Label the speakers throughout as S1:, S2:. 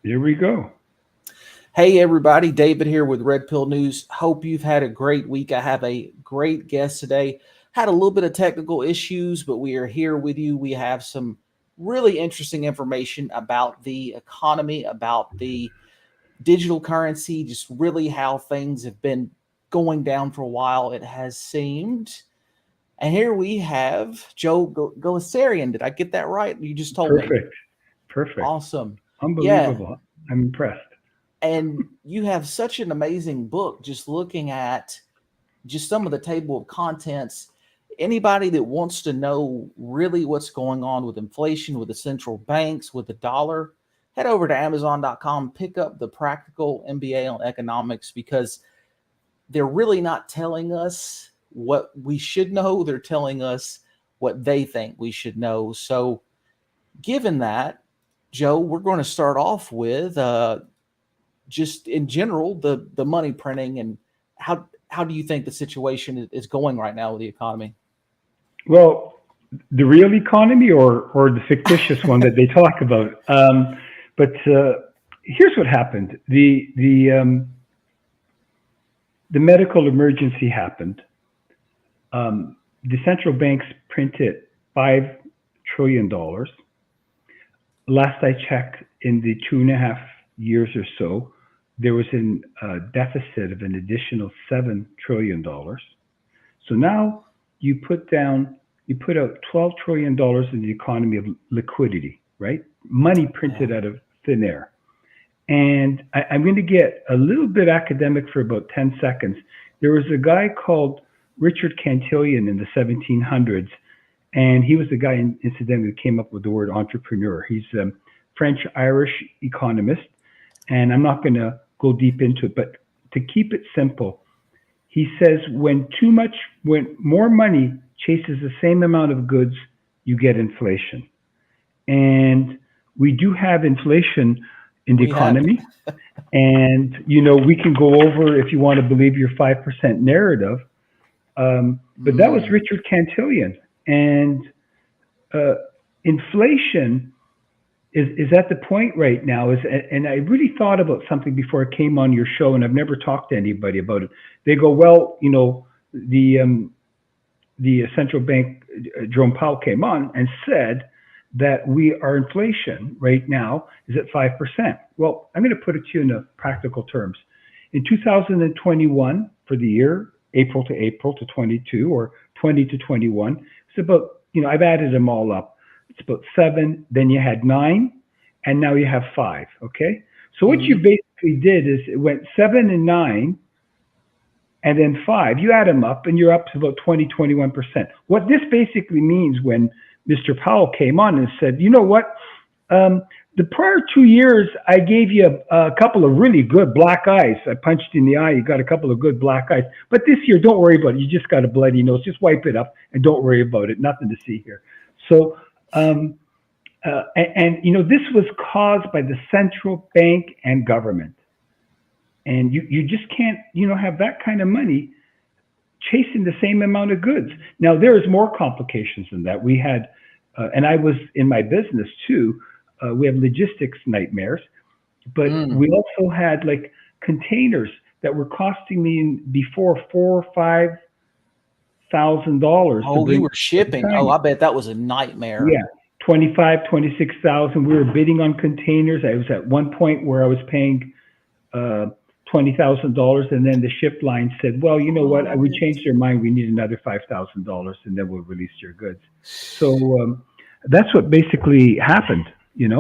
S1: Here we go.
S2: Hey everybody, David here with Red Pill News. Hope you've had a great week. I have a great guest today. Had a little bit of technical issues, but we are here with you. We have some really interesting information about the economy, about the digital currency, just really how things have been going down for a while, it has seemed. And here we have Joe Gulesserian. Did I get that right? You just told me.
S1: Perfect. Perfect.
S2: Awesome. Yeah,
S1: Unbelievable. I'm impressed.
S2: and you have such an amazing book just looking at just some of the table of contents. Anybody that wants to know really what's going on with inflation, with the central banks, with the dollar, head over to Amazon.com, pick up the Practical MBA on economics, because they're really not telling us what we should know. They're telling us what they think we should know. So, given that, Joe, we're going to start off with just in general the money printing, and how do you think the situation is going right now with the economy?
S1: Well, the real economy or the fictitious one that they talk about. But here's what happened. The medical emergency happened. The central banks printed $5 trillion. Last I checked, in the 2.5 years or so, there was a deficit of an additional $7 trillion. So now you put out $12 trillion in the economy of liquidity, right? Money printed
S2: Yeah.
S1: out of thin air. And I'm going to get a little bit academic for about 10 seconds. There was a guy called Richard Cantillon in the 1700s, and he was the guy, incidentally, who came up with the word entrepreneur. He's a French-Irish economist, and I'm not going to go deep into it, but to keep it simple, he says when more money chases the same amount of goods, you get inflation. And we do have inflation in the
S2: We have it.
S1: economy. And, we can go over, if you want to believe your 5% narrative. But that was
S2: Mm.
S1: Richard Cantillon. And uh, inflation is at the point right now and I really thought about something before I came on your show, and I've never talked to anybody about it. They go, well, the central bank, Jerome Powell, came on and said that our inflation right now is at 5%. Well, I'm going to put it to you in practical terms. In 2021, for the year April to 22, or 20 to 21, it's about, I've added them all up. It's about 7, then you had 9, and now you have 5, okay? So what you
S2: Mhm.
S1: basically did is it went 7 and 9, and then 5. You add them up, and you're up to about 20, 21%. What this basically means, when Mr. Powell came on and said, you know what, the prior 2 years, I gave you a couple of really good black eyes. I punched you in the eye. You got a couple of good black eyes. But this year, don't worry about it. You just got a bloody nose. Just wipe it up and don't worry about it. Nothing to see here. So, this was caused by the central bank and government. And you just can't, have that kind of money chasing the same amount of goods. Now, there is more complications than that. We had, and I was in my business too, we have logistics nightmares, but
S2: Mm.
S1: we also had like containers that were costing me before $4,000 or $5,000 to
S2: Oh, you
S1: bring
S2: were
S1: from
S2: shipping. Oh,
S1: China.
S2: I bet that was a nightmare.
S1: Yeah, 25, 26,000. We were bidding on containers. I was at one point where I was paying uh, $20,000, and then the ship line said, "Well, you know what? We
S2: What?
S1: changed our mind. We need another $5,000, and then we'll release your goods." So that's what basically happened,
S2: And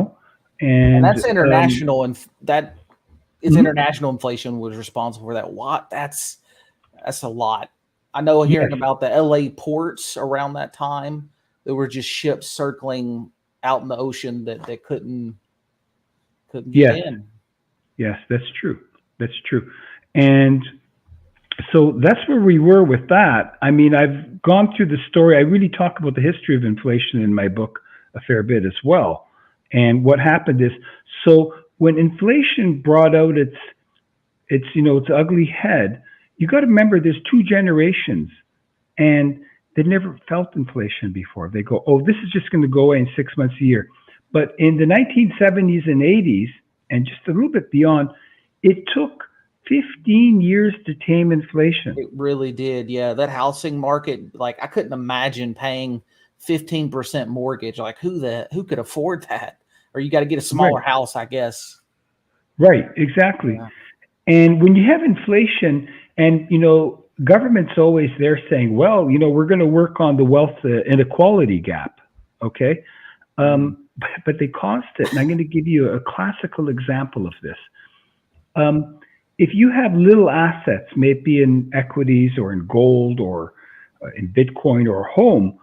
S1: and
S2: that's international, and that is
S1: mhm,
S2: international inflation was responsible for that. What? That's a lot. I know
S1: yes,
S2: hearing about the LA ports around that time, there were just ships circling out in the ocean that couldn't get
S1: yes,
S2: in.
S1: yes, that's true. That's true. And so that's where we were with that. I mean, I've gone through the story. I really talk about the history of inflation in my book a fair bit as well. And what happened is, so when inflation brought out its ugly head, you got to remember there's two generations, and they never felt inflation before. They go, oh, this is just going to go away in 6 months a year. But in the 1970s and 80s, and just a little bit beyond, it took 15 years to tame inflation.
S2: It really did. Yeah. That housing market, like I couldn't imagine paying 15% mortgage. Like who could afford that? Or you got to get a smaller house, I guess.
S1: Right, exactly.
S2: Yeah.
S1: And when you have inflation, and government's always there saying, well, we're going to work on the wealth inequality gap, okay? But they caused it. And I'm going to give you a classical example of this. If you have little assets, maybe in equities or in gold or in Bitcoin or a home,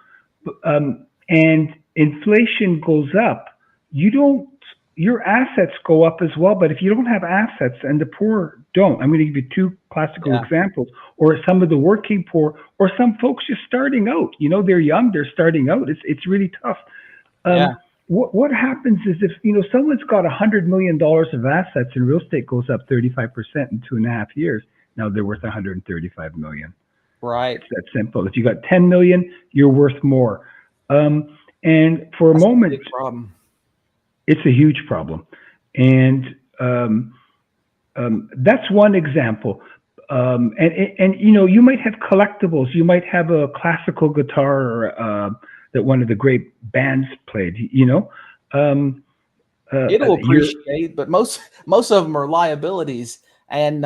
S1: and inflation goes up, your assets go up as well. But if you don't have assets, and the poor don't, I'm going to give you two classical examples, or some of the working poor, or some folks just starting out. They're young, they're starting out. It's really tough. What happens is if someone's got $100 million of assets and real estate goes up 35% in 2.5 years, now they're worth $135 million.
S2: Right.
S1: It's that simple. If you got 10 million, you're worth more. And for a moment,
S2: a big problem.
S1: It's a huge problem. And that's one example. And you might have collectibles. You might have a classical guitar that one of the great bands played.
S2: It'll appreciate, but most of them are liabilities. And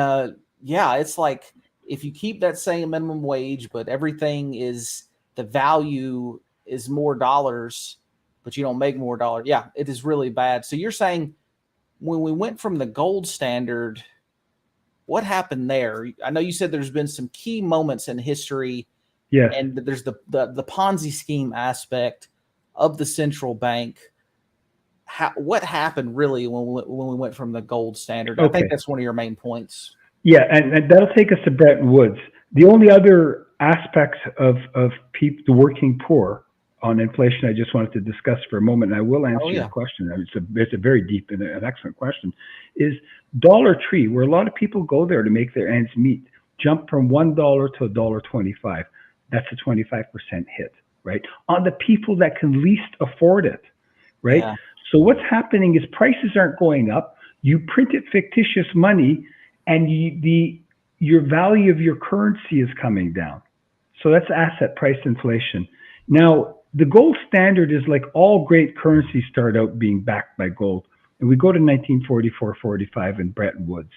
S2: it's like if you keep that same minimum wage, but everything is the value is more dollars, but you don't make more dollars. Yeah, it is really bad. So you're saying when we went from the gold standard, what happened there? I know you said there's been some key moments in history.
S1: Yeah.
S2: And there's the Ponzi scheme aspect of the central bank. What happened really when we went from the gold standard? Okay. I think that's one of your main points.
S1: Yeah, and that'll take us to Bretton Woods. The only other aspect of the working poor on inflation I just wanted to discuss for a moment, and I will answer your question. It's a very deep and an excellent question, is Dollar Tree, where a lot of people go there to make their ends meet, jumped from $1 to $1.25. That's a 25% hit, right? On the people that can least afford it, right? Yeah. So what's happening is prices aren't going up. You printed fictitious money, and your value of your currency is coming down. So that's asset price inflation. Now, the gold standard is like all great currencies start out being backed by gold. And we go to 1944-45 in Bretton Woods.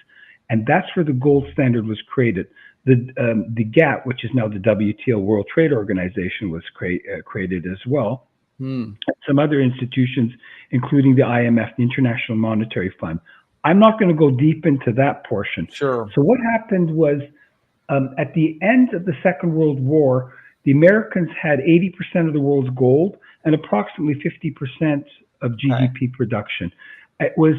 S1: And that's where the gold standard was created. The GATT, which is now the WTO, World Trade Organization, was created as well. Some other institutions, including the IMF, the International Monetary Fund. I'm not going to go deep into that portion.
S2: Sure.
S1: So what happened was at the end of the Second World War, the Americans had 80% of the world's gold and approximately 50% of GDP production. It was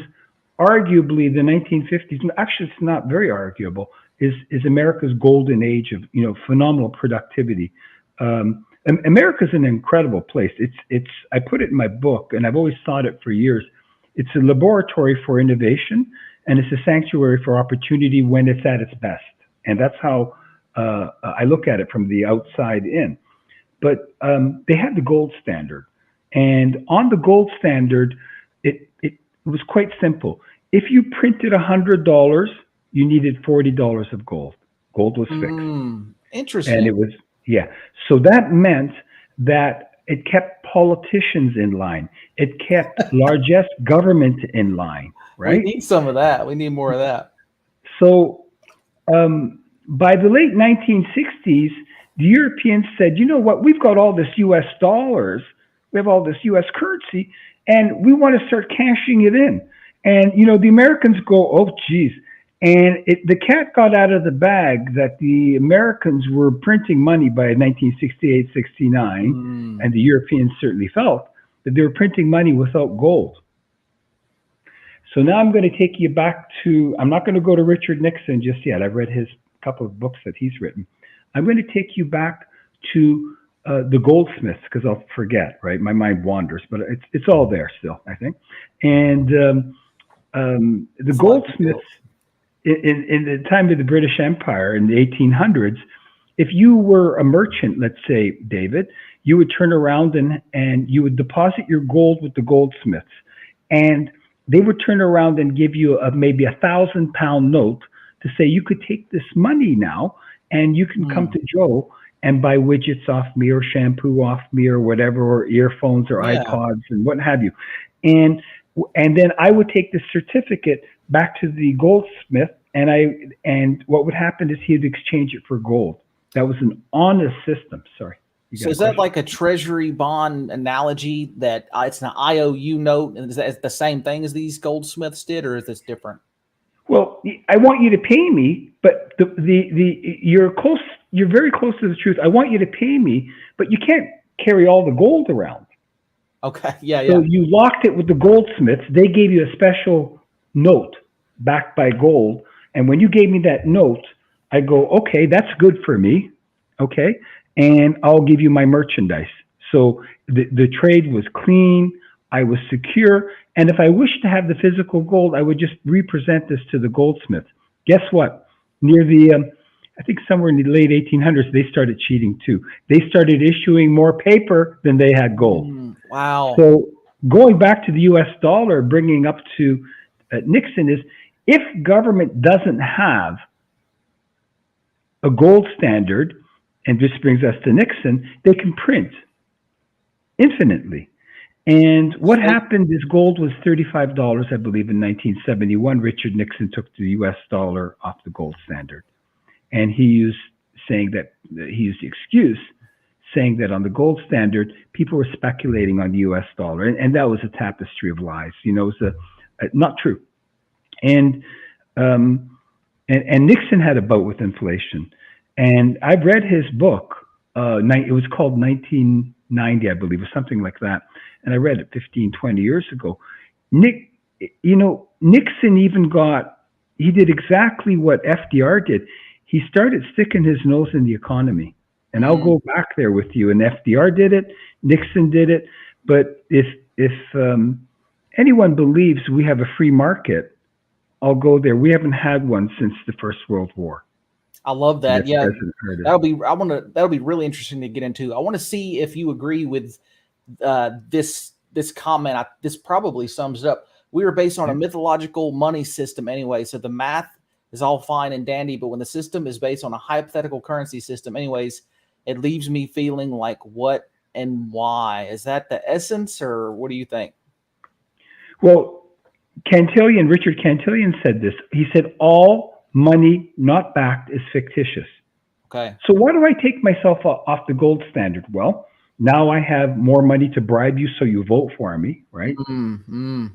S1: arguably the 1950s, actually it's not very arguable, is America's golden age of phenomenal productivity. America's an incredible place. I put it in my book, and I've always thought it for years. It's a laboratory for innovation, and it's a sanctuary for opportunity when it's at its best. And that's how I look at it from the outside in. But they had the gold standard. And on the gold standard, it was quite simple. If you printed $100, you needed $40 of gold. Gold was fixed.
S2: Interesting.
S1: And it was, so that meant that it kept politicians in line. It kept largesse government in line, right?
S2: We need some of that. We need more of that.
S1: So by the late 1960s, the Europeans said, you know what, we've got all this US dollars, we have all this US currency, and we want to start cashing it in. And, the Americans go, oh, geez. And the cat got out of the bag that the Americans were printing money by 1968, 69, and the Europeans certainly felt that they were printing money without gold. So now I'm going to take you back to, I'm not going to go to Richard Nixon just yet. I've read his couple of books that he's written. I'm going to take you back to the goldsmiths, because I'll forget, right? My mind wanders, but it's all there still, I think. And the goldsmiths, in the time of the British Empire in the 1800s, if you were a merchant, let's say, David, you would turn around and you would deposit your gold with the goldsmiths. And they would turn around and give you maybe £1,000 note to say you could take this money now and you can come to Joe and buy widgets off me or shampoo off me or whatever, or earphones or
S2: Yeah.
S1: iPods and what have you. And then I would take the certificate back to the goldsmith, and what would happen is he'd exchange it for gold. That was an honest system. Sorry.
S2: So is that like a treasury bond analogy, that it's an IOU note, and is that the same thing as these goldsmiths did, or is this different?
S1: Well, I want you to pay me, but you're close. You're very close to the truth. I want you to pay me, but you can't carry all the gold around.
S2: Okay. Yeah.
S1: So you locked it with the goldsmiths. They gave you a special note backed by gold, and when you gave me that note, I go, okay, that's good for me. Okay. And I'll give you my merchandise. So the trade was clean. I was secure. And if I wished to have the physical gold, I would just represent this to the goldsmith. Guess what? Near I think somewhere in the late 1800s, they started cheating too. They started issuing more paper than they had gold.
S2: Wow.
S1: So going back to the US dollar, bringing up to Nixon, is if government doesn't have a gold standard, and this brings us to Nixon, they can print infinitely. And what happened is gold was $35, I believe, in 1971. Richard Nixon took the US dollar off the gold standard. And he used the excuse saying that on the gold standard, people were speculating on the US dollar. And that was a tapestry of lies. You know, it was not true. And Nixon had a bout with inflation. And I've read his book. It was called 1990, I believe, or something like that. And I read it 15, 20 years ago. Nixon he did exactly what FDR did. He started sticking his nose in the economy. And I'll go back there with you. And FDR did it. Nixon did it. But if anyone believes we have a free market, I'll go there. We haven't had one since the First World War.
S2: I love that. Yeah, that'll be really interesting to get into. I want to see if you agree with this comment. This probably sums it up. We were based on a mythological money system anyway, so the math is all fine and dandy. But when the system is based on a hypothetical currency system, anyways, it leaves me feeling like what and why. Is that the essence, or what do you think?
S1: Well, Richard Cantillon said this. He said all money not backed is fictitious.
S2: Okay.
S1: So why do I take myself off the gold standard? Well, now I have more money to bribe you so you vote for me, right? And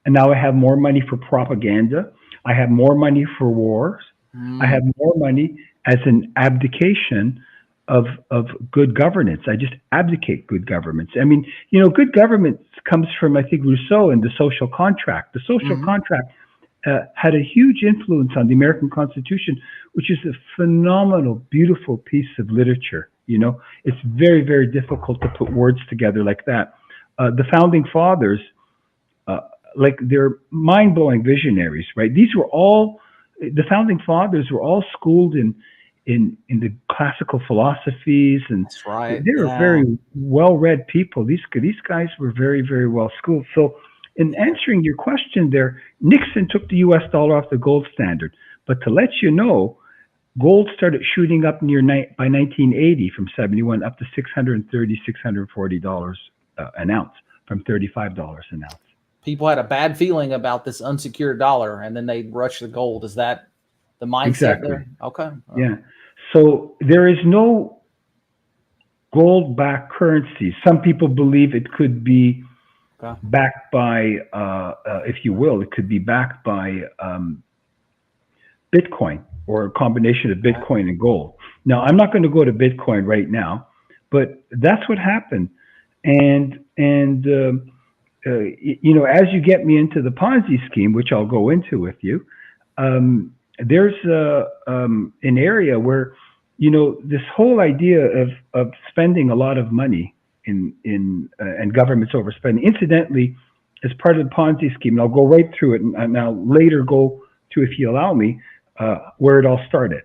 S1: now I have more money for propaganda. I have more money for wars. I have more money as an abdication of good governance. I just abdicate good governance. I mean, good governance comes from, I think, Rousseau and the social contract. The social contract had a huge influence on the American Constitution, which is a phenomenal, beautiful piece of literature. It's very, very difficult to put words together like that. The founding fathers, they're mind-blowing visionaries, right? The founding fathers were all schooled in the classical philosophies, and
S2: that's right.
S1: They were very well-read people. These guys were very, very well schooled. So, in answering your question there, Nixon took the US dollar off the gold standard. But to let you know, gold started shooting up by 1980 from 71 up to $630, $640 an ounce from $35 an ounce.
S2: People had a bad feeling about this unsecured dollar, and then they rushed the gold. Is that the mindset
S1: exactly
S2: there? Okay.
S1: Yeah. So there is no gold-backed currency. Some people believe it could be backed by, if you will, it could be backed by Bitcoin, or a combination of Bitcoin and gold. Now, I'm not going to go to Bitcoin right now, but that's what happened. And as you get me into the Ponzi scheme, which I'll go into with you, there's an area where, this whole idea of spending a lot of money and governments overspending. Incidentally, as part of the Ponzi scheme, and I'll go right through it, and I'll later go to, if you allow me, where it all started.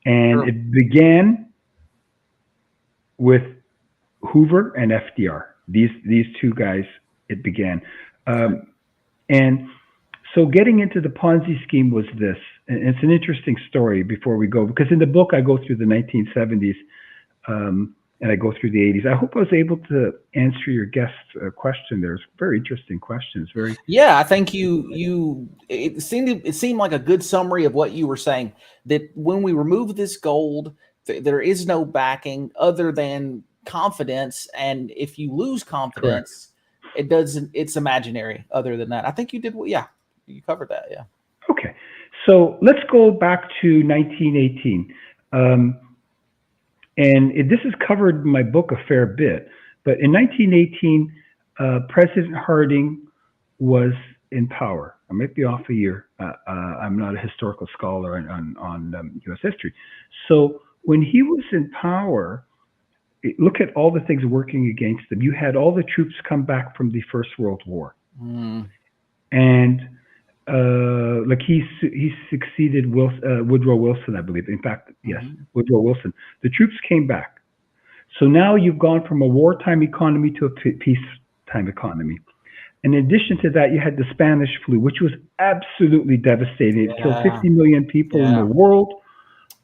S1: And it began with Hoover and FDR. These two guys, it began. And so getting into the Ponzi scheme was this, and it's an interesting story before we go, because in the book I go through the 1970s, and I go through the 80s. I hope I was able to answer your guest question. There's very interesting questions. Very.
S2: Yeah, I think it seemed like a good summary of what you were saying, that when we remove this gold, there is no backing other than confidence, and if you lose confidence, it's imaginary. Other than that, I think you did. Yeah, you covered that. Yeah.
S1: Okay, so let's go back to 1918. And this is covered in my book a fair bit. But in 1918, President Harding was in power. I might be off a year. I'm not a historical scholar on U.S. history. So when he was in power, look at all the things working against him. You had all the troops come back from the First World War. And like he succeeded Woodrow Wilson, I believe. In fact, yes, Woodrow Wilson. The troops came back. So now you've gone from a wartime economy to a peacetime economy. And in addition to that, you had the Spanish flu, which was absolutely devastating. It killed 50 million people in the world.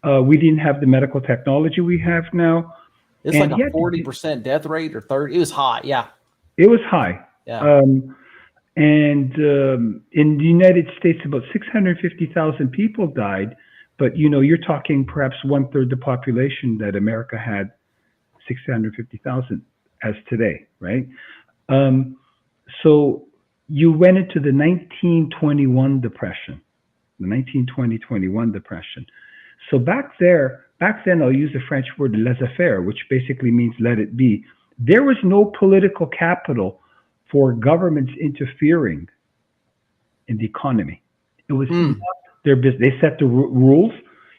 S1: We didn't have the medical technology we have now.
S2: It's like a 40% death rate or 30. It was high. Yeah.
S1: It was high.
S2: Yeah.
S1: And in the United States, about 650,000 people died. But, you're talking perhaps 1/3 the population that America had, 650,000 as today, right? So you went into the 1921 depression, the 1920-21 depression. So back then, I'll use the French word laissez-faire, which basically means let it be. There was no political capital for governments interfering in the economy. It was not their business. They set the rules,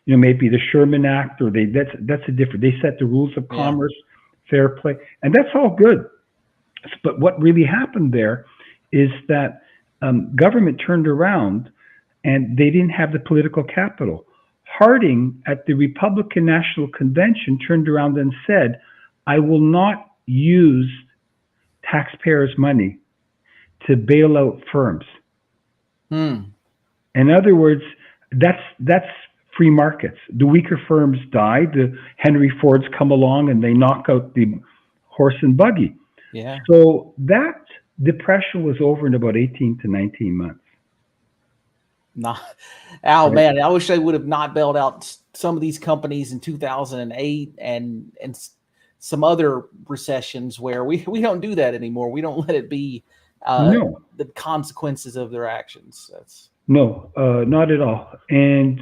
S1: maybe the Sherman Act, or that's a different. They set the rules of commerce, fair play, and that's all good. But what really happened there is that government turned around, and they didn't have the political capital. Harding at the Republican National Convention turned around and said, "I will not use taxpayers' money to bail out firms." In other words, that's free markets. The weaker firms die. The Henry Fords come along and they knock out the horse and buggy.
S2: Yeah.
S1: So that depression was over in about 18 to 19 months.
S2: Man, I wish they would have not bailed out some of these companies in 2008 and some other recessions where we don't do that anymore. We don't let it be the consequences of their actions.
S1: No, not at all. And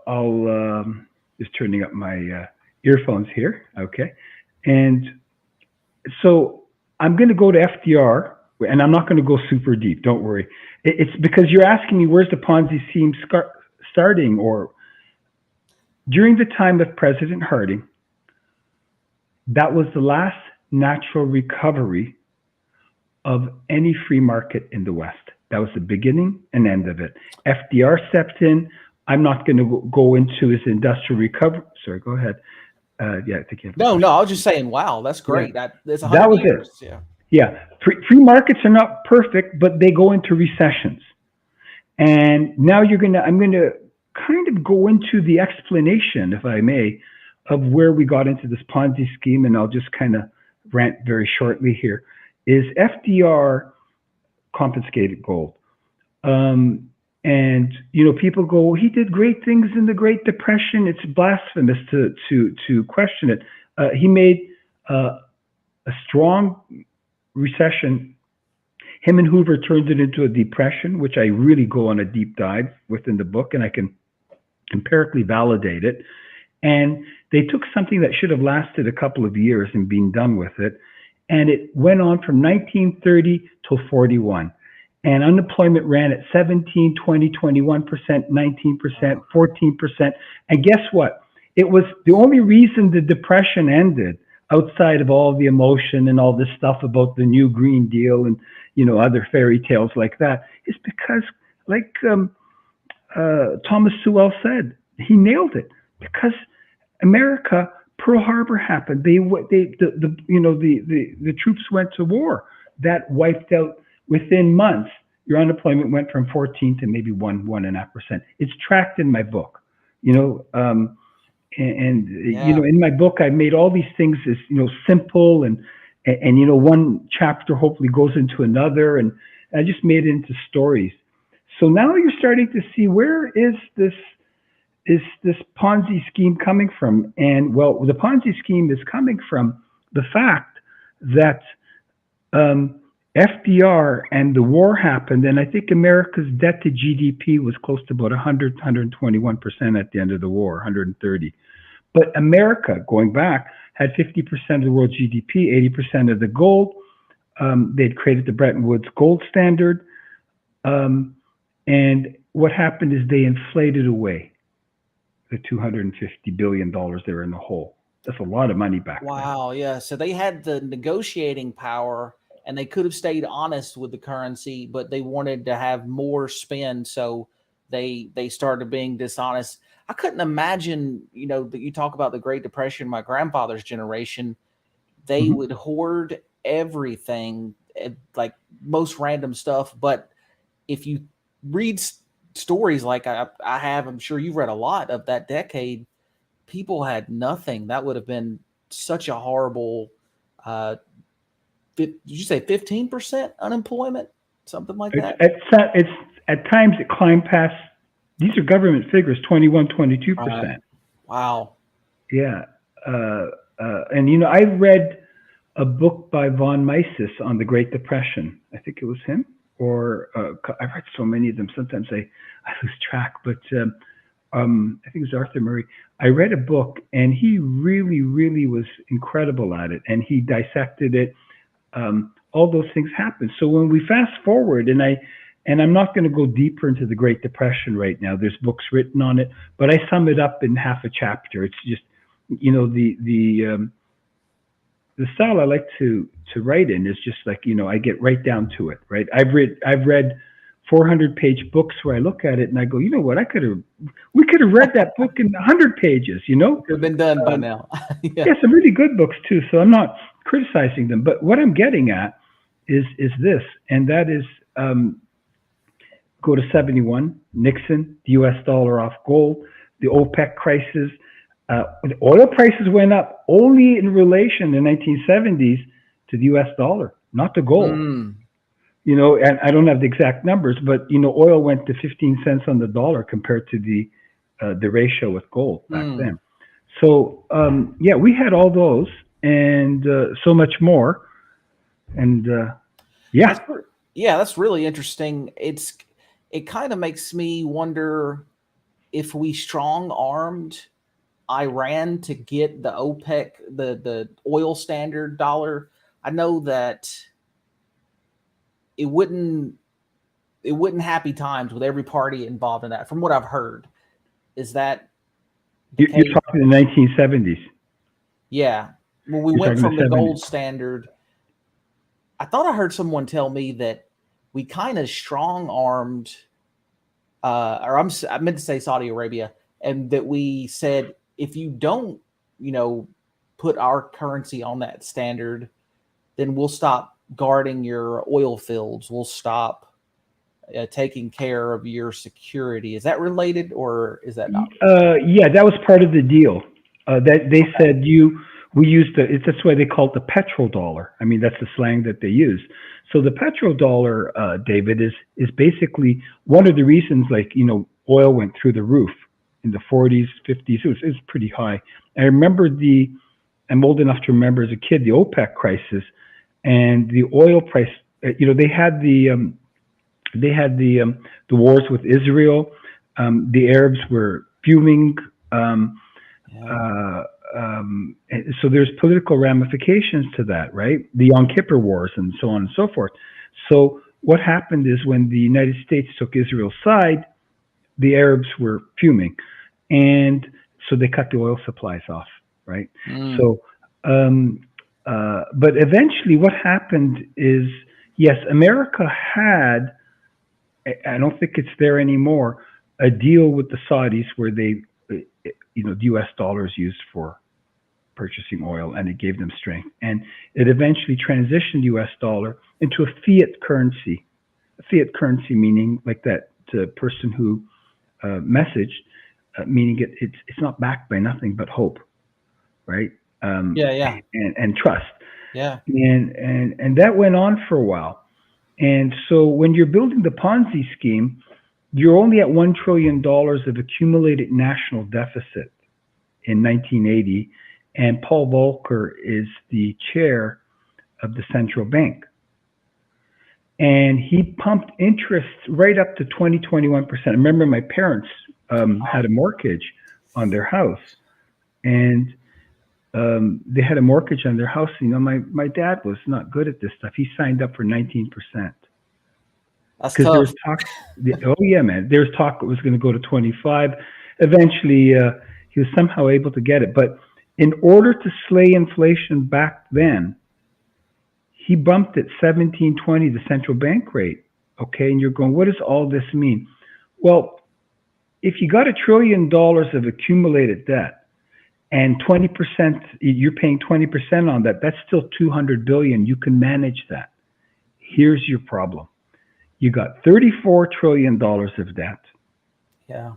S1: I'll just turning up my earphones here. Okay. And so I'm going to go to FDR, and I'm not going to go super deep. Don't worry. It's because you're asking me, where's the Ponzi scheme starting? Or during the time of President Harding, that was the last natural recovery of any free market in the West. That was the beginning and end of it. FDR stepped in. I'm not going to go into his industrial recovery. Sorry, go ahead. I think you have
S2: No, I was just saying, wow, that's great.
S1: Yeah.
S2: That's 100
S1: that was
S2: years.
S1: it. Yeah. Free markets are not perfect, but they go into recessions. And now I'm going to kind of go into the explanation, if I may, of where we got into this Ponzi scheme, and I'll just kind of rant very shortly here. Is FDR confiscated gold. And people go, he did great things in the Great Depression. It's blasphemous to question it. He made a strong recession. Him and Hoover turned it into a depression, which I really go on a deep dive within the book, and I can empirically validate it. And they took something that should have lasted a couple of years and been done with it, and it went on from 1930 till 41. And unemployment ran at 17, 20, 21%, 19%, 14%. And guess what? It was the only reason the Depression ended, outside of all the emotion and all this stuff about the new Green Deal and, other fairy tales like that, is because, like Thomas Sewell said, he nailed it. Because America, Pearl Harbor happened. The troops went to war. That wiped out within months your unemployment went from 14 to maybe 1.5%. It's tracked in my book, you know, you
S2: Yeah.
S1: know, in my book, I made all these things as, you know, simple and, you know, one chapter hopefully goes into another, and I just made it into stories. So now you're starting to see, where is this Ponzi scheme coming from? And well, the Ponzi scheme is coming from the fact that FDR and the war happened, and I think America's debt to GDP was close to about 100, 121% at the end of the war, 130. But America, going back, had 50% of the world's GDP, 80% of the gold. They'd created the Bretton Woods gold standard. And what happened is they inflated away the $250 billion they were in the hole. That's a lot of money back then.
S2: Wow. Yeah. So they had the negotiating power, and they could have stayed honest with the currency, but they wanted to have more spend. So they started being dishonest. I couldn't imagine, you know, that you talk about the Great Depression, my grandfather's generation, they
S1: Mhm.
S2: would hoard everything, like most random stuff. But if you read stories like I have, I'm sure you've read a lot of that decade, people had nothing. That would have been such a horrible, did you say 15% unemployment? Something like that?
S1: It's at times it climbed past, these are government figures, 21,
S2: Right.
S1: 22%.
S2: Wow.
S1: Yeah. And, you know, I read a book by von Mises on the Great Depression. I think it was him, or I read so many of them. Sometimes I lose track, but I think it was Arthur Murray. I read a book, and he really, really was incredible at it, and he dissected it. All those things happen. So when we fast forward, and I'm not going to go deeper into the Great Depression right now. There's books written on it, but I sum it up in half a chapter. It's just, you know, the style I like to write in is just like, you know, I get right down to it, right? I've read 400-page books where I look at it and I go, you know what, we could have read that book in 100 pages, you know?
S2: Could have been done by now. Yeah.
S1: Yeah, some really good books too. So I'm not criticizing them, but what I'm getting at is this, and that is, go to 71, Nixon, the U.S. dollar off gold, the OPEC crisis. The oil prices went up only in relation in the 1970s to the U.S. dollar, not the gold.
S2: Mm.
S1: You know, and I don't have the exact numbers, but you know, oil went to 15 cents on the dollar compared to the ratio with gold back then. So yeah, we had all those and so much more, and yeah.
S2: That's really interesting. It kind of makes me wonder if we strong armed Iran to get the OPEC, the oil standard dollar. I know that it wouldn't happy times with every party involved in that, from what I've heard. Is that the
S1: You're
S2: case?
S1: talking the 1970s.
S2: Yeah. When we
S1: You're
S2: went
S1: talking
S2: from
S1: the
S2: the
S1: 70s.
S2: gold standard, I thought I heard someone tell me that we kind of strong armed, I meant to say Saudi Arabia, and that we said, if you don't, you know, put our currency on that standard, then we'll stop guarding your oil fields. We'll stop taking care of your security. Is that related, or is that not?
S1: Yeah, that was part of the deal. That they said we used that's why they call it the petrodollar. I mean, that's the slang that they use. So the petrodollar, David, is basically one of the reasons, like, you know, oil went through the roof in the 40s, 50s. It was pretty high. I remember I'm old enough to remember as a kid, the OPEC crisis and the oil price. You know, they had the wars with Israel. The Arabs were fuming. So there's political ramifications to that, right? The Yom Kippur Wars and so on and so forth. So what happened is when the United States took Israel's side, the Arabs were fuming, and so they cut the oil supplies off, right? So, but eventually, what happened is, yes, America had, I don't think it's there anymore, a deal with the Saudis where they, you know, the U.S. dollar is used for purchasing oil, and it gave them strength. And it eventually transitioned the U.S. dollar into a fiat currency. fiat currency, meaning like that person who messaged, meaning it's not backed by nothing but hope, right?
S2: Yeah, yeah,
S1: And trust.
S2: yeah.
S1: And that went on for a while. And so when you're building the Ponzi scheme, you're only at $1 trillion of accumulated national deficit in 1980, and Paul Volcker is the chair of the central bank. And he pumped interest right up to 21%. I remember my parents had a mortgage on their house, and they had a mortgage on their house. You know, my dad was not good at this stuff. He signed up for 19%.
S2: That's
S1: Because there was
S2: tough.
S1: talk, oh yeah, man, there was talk it was going to go to 25. Eventually, he was somehow able to get it. But in order to slay inflation back then, he bumped it 17.20, the central bank rate. Okay, and you're going, what does all this mean? Well, if you got $1 trillion of accumulated debt and 20%, you're paying 20% on that, that's still 200 billion. You can manage that. Here's your problem. You got $34 trillion of debt.
S2: Yeah.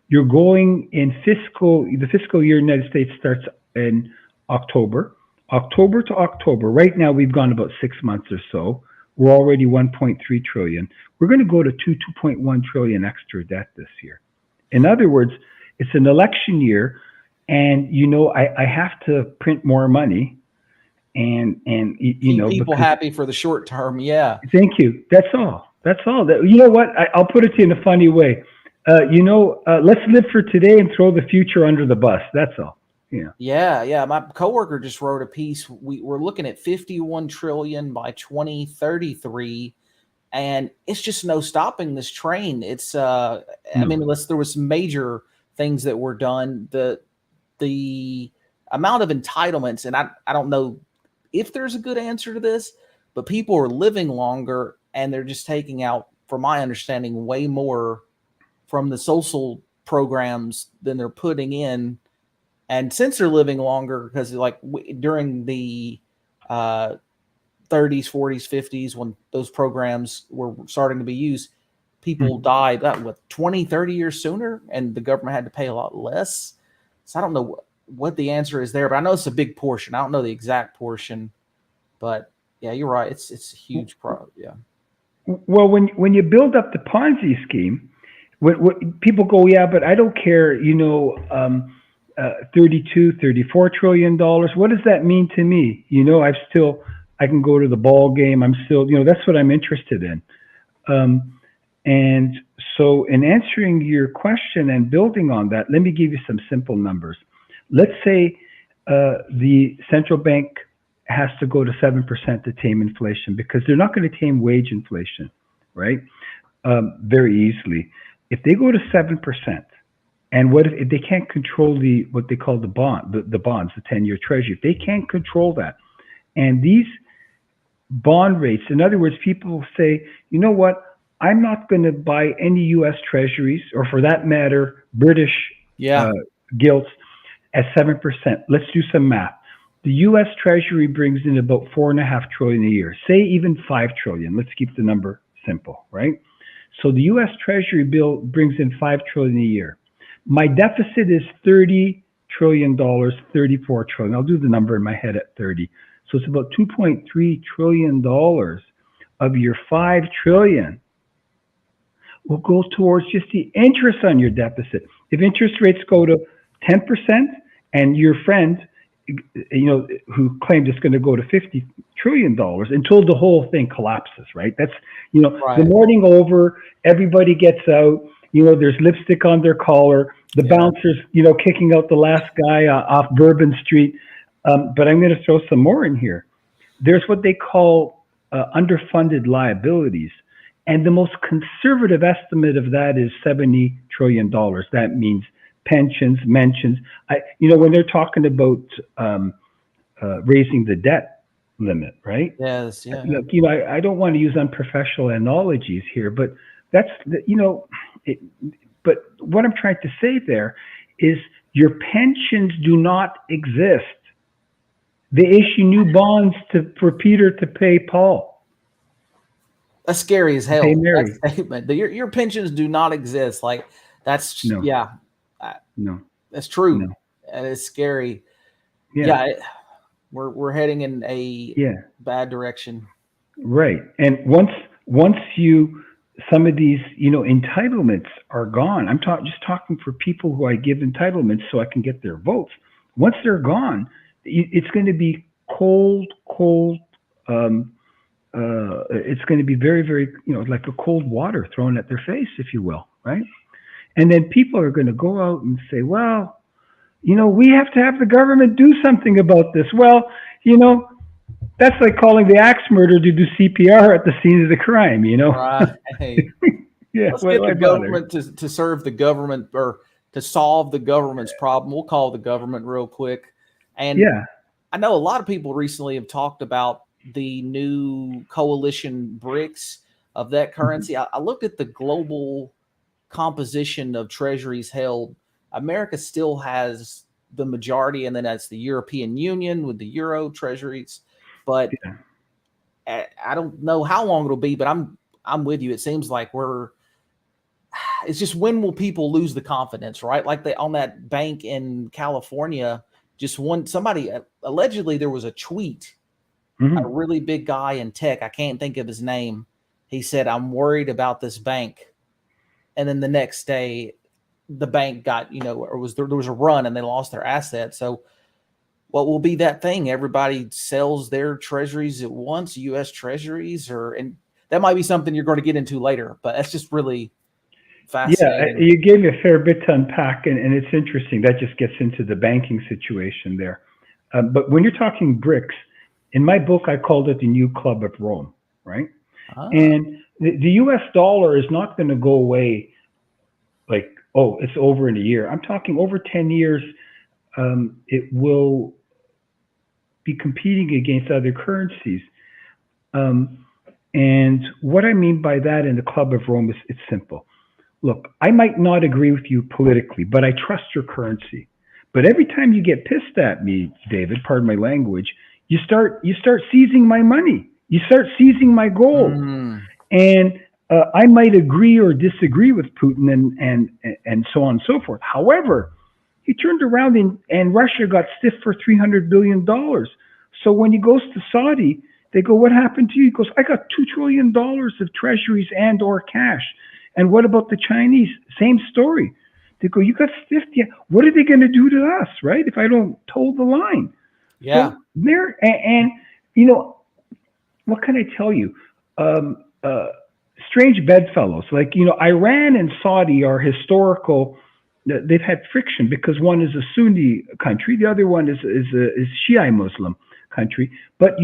S1: You're going in the fiscal year in the United States starts in October. October to October. Right now, we've gone about 6 months or so. We're already 1.3 trillion. We're going to go to 2.1 trillion extra debt this year. In other words, it's an election year, and you know I have to print more money, and you
S2: Keep
S1: know
S2: people
S1: because,
S2: happy for the short term. Yeah.
S1: thank you. That's all. That's all. You know what? I'll put it to you in a funny way. Let's live for today and throw the future under the bus. That's all. Yeah.
S2: Yeah, yeah. My coworker just wrote a piece. We're looking at 51 trillion by 2033, and it's just no stopping this train. It's I
S1: No.
S2: mean, unless there was some major things that were done, the amount of entitlements, and I don't know if there's a good answer to this, but people are living longer and they're just taking out, from my understanding, way more from the social programs than they're putting in. And since they're living longer, because like during the 30s, 40s, 50s, when those programs were starting to be used, people died what 20, 30 years sooner, and the government had to pay a lot less. So I don't know what the answer is there, but I know it's a big portion. I don't know the exact portion, but yeah, you're right. It's a huge problem. Yeah.
S1: Well, when you build up the Ponzi scheme, what people go, yeah, but I don't care. 34 trillion dollars. What does that mean to me? I can go to the ball game. I'm still, that's what I'm interested in. And so in answering your question and building on that, let me give you some simple numbers. Let's say the central bank has to go to 7% to tame inflation, because they're not going to tame wage inflation, right? Very easily. If they go to 7%, and what if they can't control what they call the bonds, the 10-year treasury? If they can't control that, and these bond rates, in other words, people say, you know what, I'm not going to buy any U.S. treasuries, or for that matter, British gilts at 7%. Let's do some math. The U.S. Treasury brings in about $4.5 trillion a year. Say even $5 trillion. Let's keep the number simple, right? So the U.S. Treasury bill brings in $5 trillion a year. My deficit is $30 trillion, $34 trillion. I'll do the number in my head at 30. So it's about $2.3 trillion of your $5 trillion will go towards just the interest on your deficit. If interest rates go to 10%, and your friend, who claimed it's going to go to $50 trillion until the whole thing collapses, right? That's,
S2: Right.
S1: The morning over, everybody gets out, there's lipstick on their collar, the bouncers, kicking out the last guy off Bourbon Street. But I'm going to throw some more in here. There's what they call underfunded liabilities. And the most conservative estimate of that is $70 trillion. That means pensions, mentions. When they're talking about raising the debt limit, right?
S2: Yes. Yeah.
S1: Look, I don't want to use unprofessional analogies here, but that's but what I'm trying to say there is your pensions do not exist. They issue new bonds for Peter to pay Paul.
S2: That's scary as hell.
S1: Hey,
S2: That
S1: Mary.
S2: statement. Your pensions do not exist. Like that's
S1: No,
S2: yeah, I-
S1: no,
S2: that's true,
S1: no.
S2: and it's scary.
S1: Yeah,
S2: Yeah, we're heading in a
S1: yeah.
S2: bad direction.
S1: Right. And once you some of these, entitlements are gone. I'm just talking for people who I give entitlements so I can get their votes. Once they're gone, it's going to be cold, cold. Um, it's going to be very, very, like a cold water thrown at their face, if you will, right? And then people are going to go out and say, well, we have to have the government do something about this. Well, you know, that's like calling the axe murderer to do CPR at the scene of the crime,
S2: Right. Hey,
S1: Yeah,
S2: let's get
S1: why
S2: the
S1: bother?
S2: government to serve the government or to solve the government's problem. We'll call the government real quick. And
S1: Yeah.
S2: I know a lot of people recently have talked about the new coalition BRICS of that
S1: Mhm.
S2: currency. I looked at the global composition of treasuries held. America still has the majority, and then that's the European Union with the euro treasuries. But
S1: Yeah.
S2: I don't know how long it'll be. But I'm with you. It seems like it's just when will people lose the confidence, right? Like they on that bank in California, just one somebody allegedly there was a tweet, a
S1: Mhm.
S2: really big guy in tech, I can't think of his name. He said, "I'm worried about this bank." And then the next day the bank got, or there was a run and they lost their assets. So what will be that thing? Everybody sells their treasuries at once, US treasuries, and that might be something you're going to get into later, but that's just really
S1: Yeah,
S2: fascinating.
S1: you gave me a fair bit to unpack, and it's interesting. That just gets into the banking situation there. But when you're talking BRICS, in my book, I called it the new Club of Rome, right?
S2: Ah,
S1: And the US dollar is not going to go away like, oh, it's over in a year. I'm talking over 10 years, it will be competing against other currencies. Um, and what I mean by that in the Club of Rome is it's simple. Look, I might not agree with you politically, but I trust your currency. But every time you get pissed at me, David, pardon my language, you start seizing my money. You start seizing my gold.
S2: mm,
S1: And I might agree or disagree with Putin and so on and so forth. However, he turned around and Russia got stiffed for $300 billion. So when he goes to Saudi, they go, "What happened to you?" He goes, "I got $2 trillion of treasuries and or cash." And what about the Chinese? Same story. They go, "You got stiffed. Yeah. What are they going to do to us, right? If I don't toe the line."
S2: yeah,
S1: So there, and you know, what can I tell you? Um, uh, Strange bedfellows. Like, Iran and Saudi are historical. They've had friction because one is a Sunni country, the other one is Shiite Muslim country. But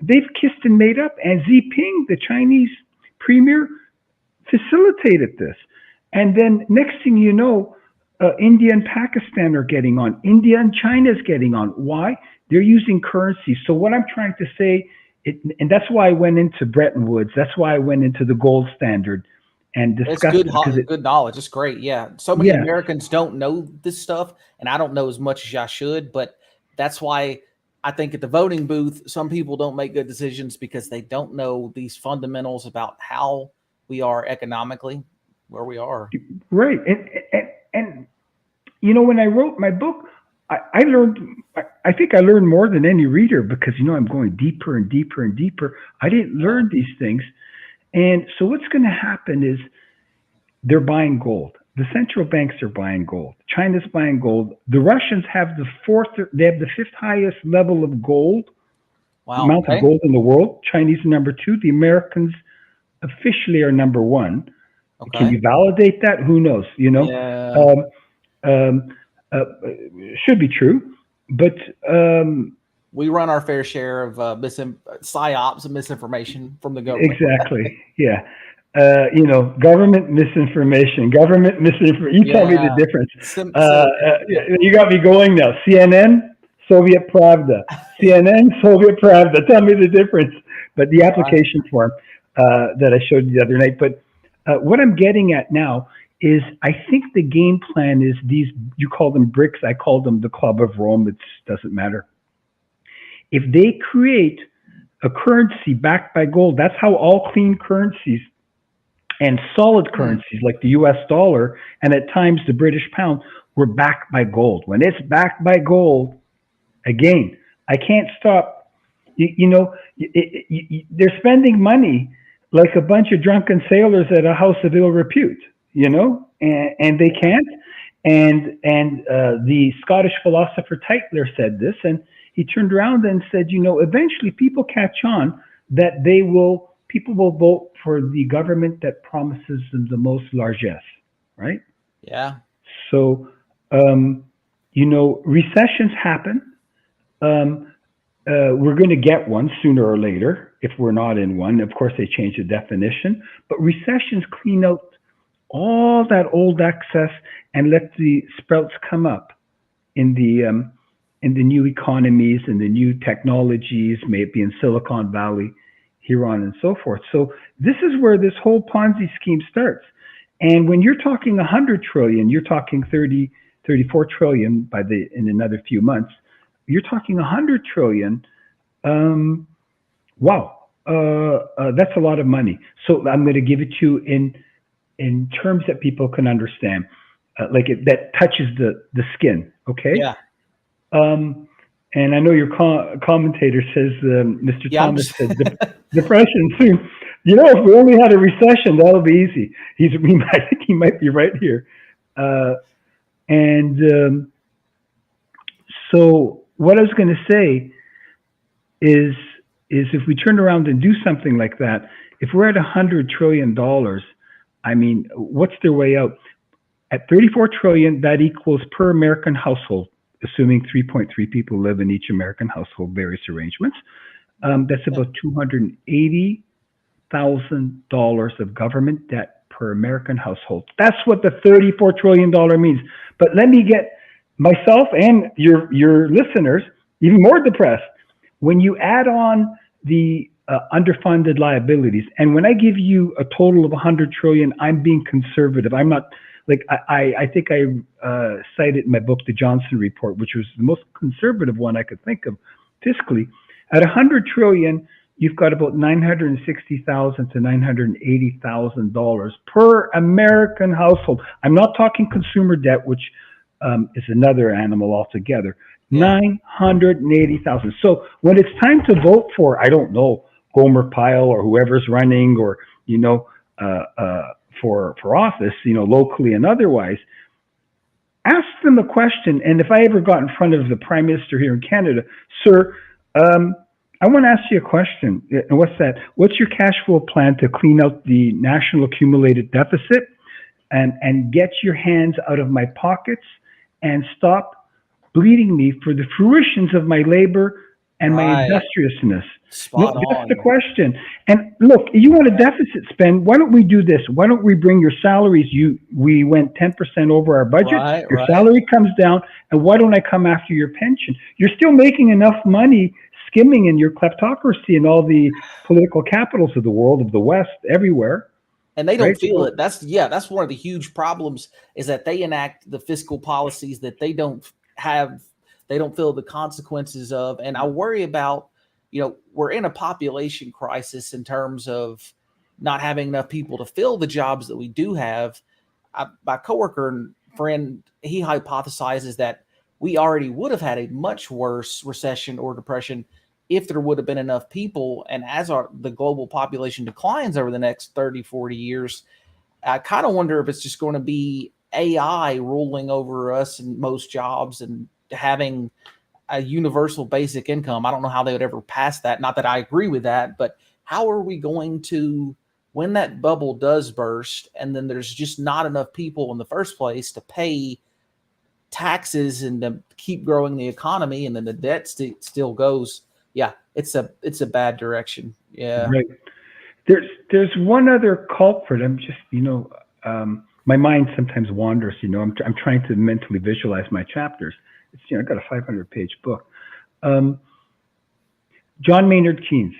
S1: they've kissed and made up. And Xi Jinping, the Chinese premier, facilitated this. And then next thing you know, India and Pakistan are getting on. India and China is getting on. Why? They're using currency. So what I'm trying to say, and that's why I went into Bretton Woods. That's why I went into the gold standard and
S2: it's
S1: discussed it because
S2: good knowledge. It's great. Yeah, so many
S1: yeah,
S2: Americans don't know this stuff, and I don't know as much as I should. But that's why I think at the voting booth, some people don't make good decisions because they don't know these fundamentals about how we are economically, where we are.
S1: right. And when I wrote my book, I learned. I think I learned more than any reader because I'm going deeper and deeper and deeper. I didn't
S2: Yeah,
S1: learn these things, and so what's going to happen is they're buying gold. The central banks are buying gold. China's buying gold. The Russians have they have the fifth highest level of gold,
S2: wow.
S1: amount of
S2: Okay.
S1: gold in the world. Chinese are number two. The Americans officially are number one. Can
S2: Okay.
S1: you validate that? Who knows?
S2: Yeah.
S1: Um, um, should be true, but
S2: We run our fair share of psyops and misinformation from the government.
S1: exactly, yeah. Government misinformation. Government misinformation. You tell me the
S2: Yeah.
S1: difference.
S2: Yeah.
S1: You got me going now. CNN, Soviet Pravda. CNN, Soviet Pravda. Tell me the difference. But the
S2: Right.
S1: application form that I showed you the other night. But what I'm getting at now is I think the game plan is these, you call them BRICS, I call them the Club of Rome. It doesn't matter. If they create a currency backed by gold. That's how all clean currencies and solid currencies like the US dollar and at times the British pound were backed by gold. When it's backed by gold, again, I can't stop. They're spending money like a bunch of drunken sailors at a house of ill repute, and they can't. And the Scottish philosopher Tytler said this, and he turned around and said, eventually people catch on that people will vote for the government that promises them the most largesse, right?
S2: Yeah.
S1: So, recessions happen. We're going to get one sooner or later if we're not in one. Of course, they change the definition, but recessions clean out all that old excess and let the sprouts come up in the new economies and the new technologies, may it be in Silicon Valley, here on and so forth. So this is where this whole Ponzi scheme starts. And when you're talking 100 trillion, you're talking 34 trillion in another few months. You're talking 100 trillion. Wow, that's a lot of money. So I'm going to give it to you in terms that people can understand, that touches the skin. Okay.
S2: Yeah.
S1: And I know your commentator says, Mr.
S2: Yeah,
S1: Thomas says depression soon. If we only had a recession, that'll be easy. I think he might be right here. So what I was going to say is if we turn around and do something like that, if we're at $100 trillion, I mean, what's their way out? At 34 trillion, that equals per American household, assuming 3.3 people live in each American household, various arrangements. That's about $280,000 of government debt per American household. That's what the $34 trillion means. But let me get myself and your listeners even more depressed. When you add on the underfunded liabilities, and when I give you a total of 100 trillion, I'm being conservative. I'm not I think I cited in my book, The Johnson Report, which was the most conservative one I could think of fiscally. At 100 trillion, you've got about $960,000 to $980,000 per American household. I'm not talking consumer debt, which is another animal altogether. Yeah. 980,000. So when it's time to vote for, I don't know, Gomer Pyle or whoever's running, or for office, locally and otherwise, ask them a question. And if I ever got in front of the Prime Minister here in Canada, sir, I want to ask you a question. And what's that? What's your cash flow plan to clean out the national accumulated deficit and get your hands out of my pockets and stop bleeding me for the fruitions of my labor and my industriousness?
S2: Spot on.
S1: That's the question. And look, you want a deficit spend, why don't we do this? Why don't we bring your salaries? We went 10% over our budget. Your salary comes down, and why don't I come after your pension? You're still making enough money skimming in your kleptocracy and all the political capitals of the world, of the West, everywhere.
S2: And they don't feel it. That's one of the huge problems, is that they enact the fiscal policies that they don't feel the consequences of. And I worry about, we're in a population crisis in terms of not having enough people to fill the jobs that we do have. My coworker and friend, he hypothesizes that we already would have had a much worse recession or depression if there would have been enough people. And as the global population declines over the next 30, 40 years, I kind of wonder if it's just going to be AI ruling over us in most jobs and having a universal basic income. I don't know how they would ever pass that. Not that I agree with that, but how are we going to, when that bubble does burst and then there's just not enough people in the first place to pay taxes and to keep growing the economy, and then the debt still goes. Yeah, it's a bad direction. Yeah.
S1: Right. There's one other culprit. I'm just, my mind sometimes wanders, I'm trying to mentally visualize my chapters. It's, I've got a 500-page book. John Maynard Keynes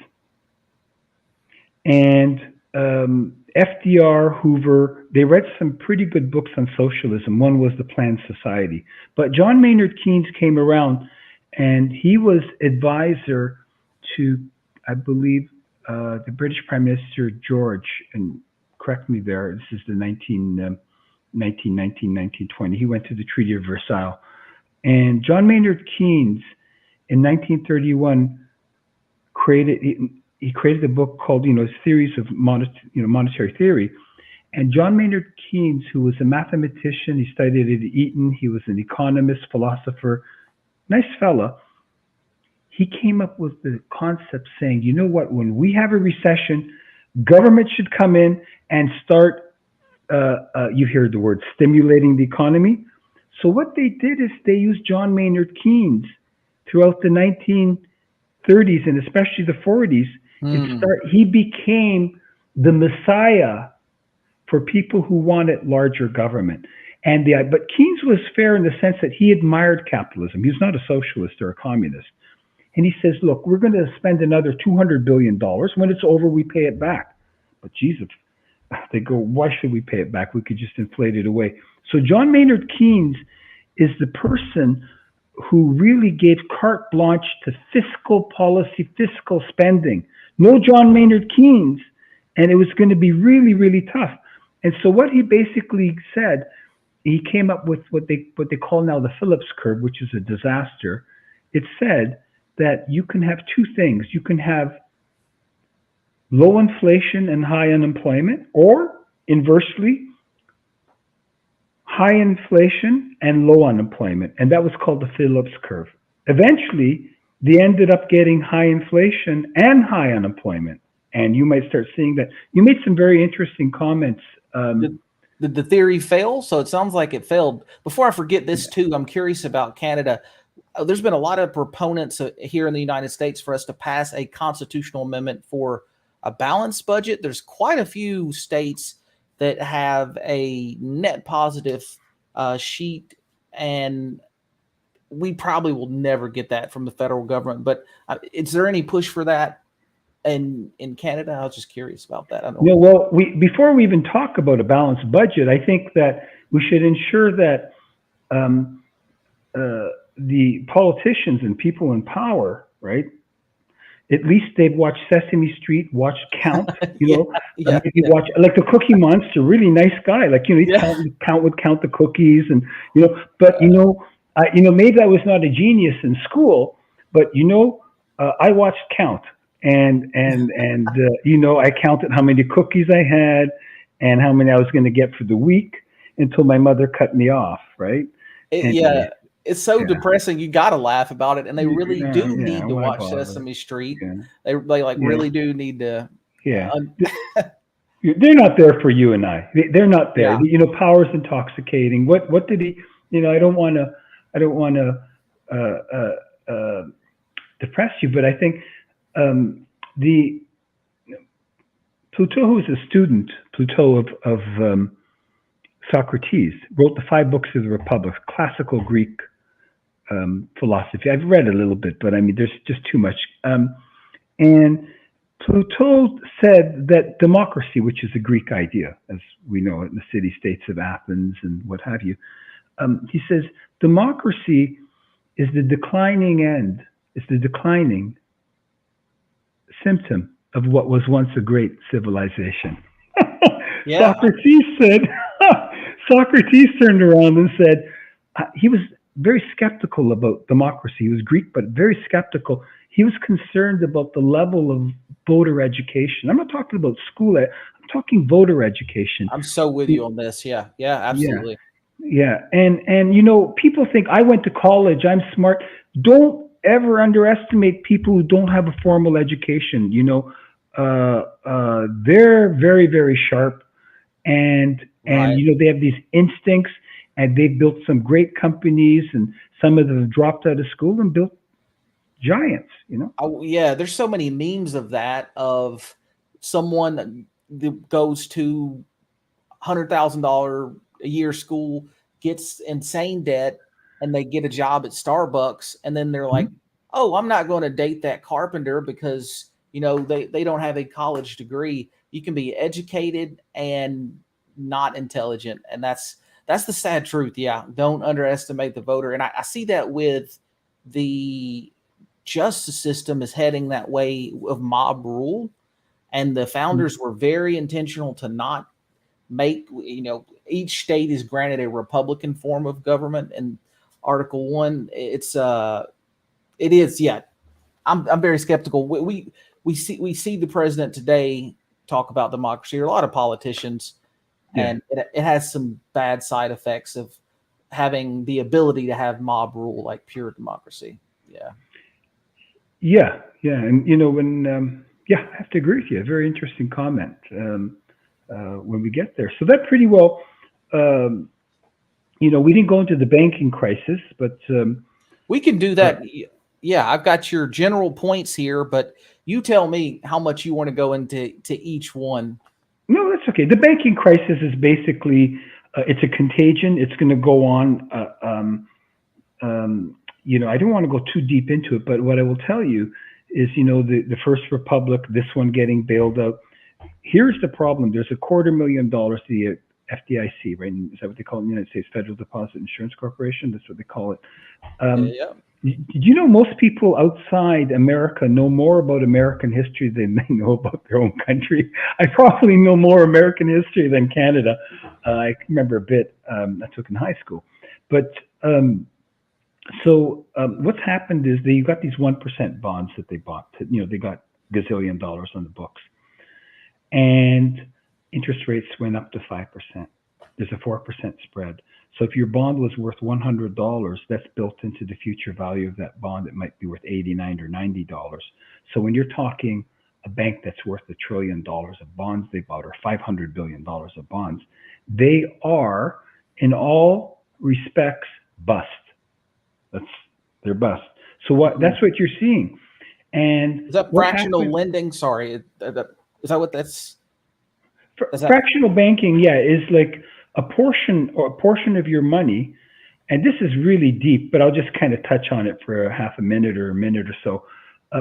S1: and FDR, Hoover, they read some pretty good books on socialism. One was The Planned Society. But John Maynard Keynes came around, and he was advisor to I believe the British Prime Minister George, and correct me there, this is the 1920. He went to the Treaty of Versailles. And John Maynard Keynes in 1931 he created a book called, Theories of Monetary Theory. And John Maynard Keynes, who was a mathematician, he studied at Eton, he was an economist, philosopher, nice fella. He came up with the concept saying, you know what, when we have a recession, government should come in and start, you hear the word, stimulating the economy. So what they did is they used John Maynard Keynes throughout the 1930s and especially the 40s. He became the messiah for people who wanted larger government. But Keynes was fair in the sense that he admired capitalism. He was not a socialist or a communist. And he says, look, we're going to spend another $200 billion. When it's over, we pay it back. But Jesus, they go, why should we pay it back? We could just inflate it away. So John Maynard Keynes is the person who really gave carte blanche to fiscal policy, fiscal spending. No John Maynard Keynes, and it was going to be really, really tough. And so what he basically said, he came up with what they call now the Phillips curve, which is a disaster. It said that you can have two things. You can have low inflation and high unemployment, or inversely, high inflation and low unemployment. And that was called the Phillips curve. Eventually, they ended up getting high inflation and high unemployment. And you might start seeing that. You made some very interesting comments.
S2: Did the theory fail? So it sounds like it failed. Before I forget this too, I'm curious about Canada. There's been a lot of proponents here in the United States for us to pass a constitutional amendment for a balanced budget. There's quite a few states that have a net positive sheet, and we probably will never get that from the federal government. But is there any push for that in Canada? I was just curious about that. I don't know.
S1: Well, before we even talk about a balanced budget, I think that we should ensure that the politicians and people in power, right? At least they've watched Sesame Street, watched Count, maybe watch like the Cookie Monster, really nice guy. Like, Count would count the cookies and, but, maybe I was not a genius in school, but, I watched Count and I counted how many cookies I had and how many I was going to get for the week until my mother cut me off. Right.
S2: It's so depressing. You got to laugh about it. And they really do need to watch Sesame Street. Yeah. They really do need to.
S1: Yeah. They're not there for you and I. They're not there. Yeah. Power's intoxicating. What did he, I don't want to depress you, but I think the Plato, who's a student, of Socrates, wrote the 5 books of the Republic, classical Greek philosophy. I've read a little bit, but I mean, there's just too much. And Plato said that democracy, which is a Greek idea, as we know it in the city-states of Athens and what have you, he says democracy is the declining symptom of what was once a great civilization. Socrates turned around and said, he was very skeptical about democracy. He was Greek, but very skeptical. He was concerned about the level of voter education. I'm not talking about school. I'm talking voter education.
S2: I'm so with you on this. Yeah, absolutely.
S1: Yeah. And people think I went to college, I'm smart. Don't ever underestimate people who don't have a formal education. They're very, very sharp, and they have these instincts, and they've built some great companies, and some of them have dropped out of school and built giants.
S2: Oh, yeah, there's so many memes of that, of someone that goes to $100,000 a year school, gets insane debt, and they get a job at Starbucks, and then they're like, oh, I'm not going to date that carpenter because they don't have a college degree. You can be educated and not intelligent, and that's the sad truth. Yeah, don't underestimate the voter. And I see that with the justice system is heading that way of mob rule. And the founders were very intentional to not make, each state is granted a Republican form of government. And Article 1, it is, yeah. I'm very skeptical. We see the president today talk about democracy, or a lot of politicians, and it has some bad side effects of having the ability to have mob rule like pure democracy.
S1: Yeah, and when I have to agree with you. A very interesting comment when we get there. So that pretty well, we didn't go into the banking crisis, but
S2: we can do that. Yeah, I've got your general points here, but you tell me how much you want to go into each one.
S1: No, that's okay. The banking crisis is basically it's a contagion. It's going to go on. I don't want to go too deep into it, but what I will tell you is, the First Republic, this one getting bailed out. Here's the problem. There's $250,000 to the FDIC, right? Is that what they call it in the United States? Federal Deposit Insurance Corporation. That's what they call it. Did you know most people outside America know more about American history than they know about their own country? I probably know more American history than Canada. I can remember a bit I took in high school. But what's happened is you got these 1% bonds that they bought. They got gazillion dollars on the books. And interest rates went up to 5%. There's a 4% spread. So if your bond was worth $100, that's built into the future value of that bond. It might be worth $89 or $90. So when you're talking a bank that's worth $1 trillion of bonds they bought, or $500 billion of bonds, they are, in all respects, bust. They're bust. So that's what you're seeing. And
S2: is that fractional lending? Sorry, is that what that's?
S1: Fractional banking, is like a portion of your money, and this is really deep, but I'll just kind of touch on it for half a minute or a minute or so.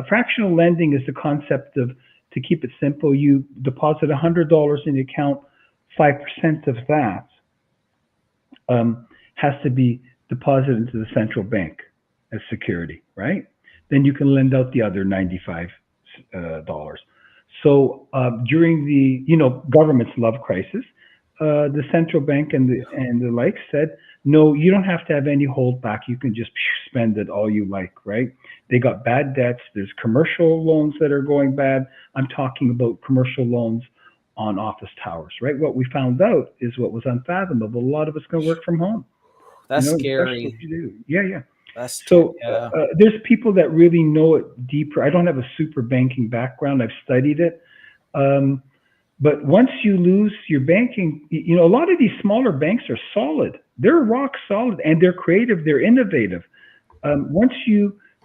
S1: Fractional lending is the concept of, to keep it simple, you deposit $100 in the account, 5% of that has to be deposited into the central bank as security, right? Then you can lend out the other $95. So during the, governments love crisis, the central bank and the like said, no, you don't have to have any holdback. You can just spend it all you like, right? They got bad debts. There's commercial loans that are going bad. I'm talking about commercial loans on office towers, right? What we found out is what was unfathomable. A lot of us can work from home.
S2: That's scary.
S1: If you do. Yeah. There's people that really know it deeper. I don't have a super banking background. I've studied it. But once you lose your banking, a lot of these smaller banks are solid. They're rock solid, and they're creative. They're innovative. Once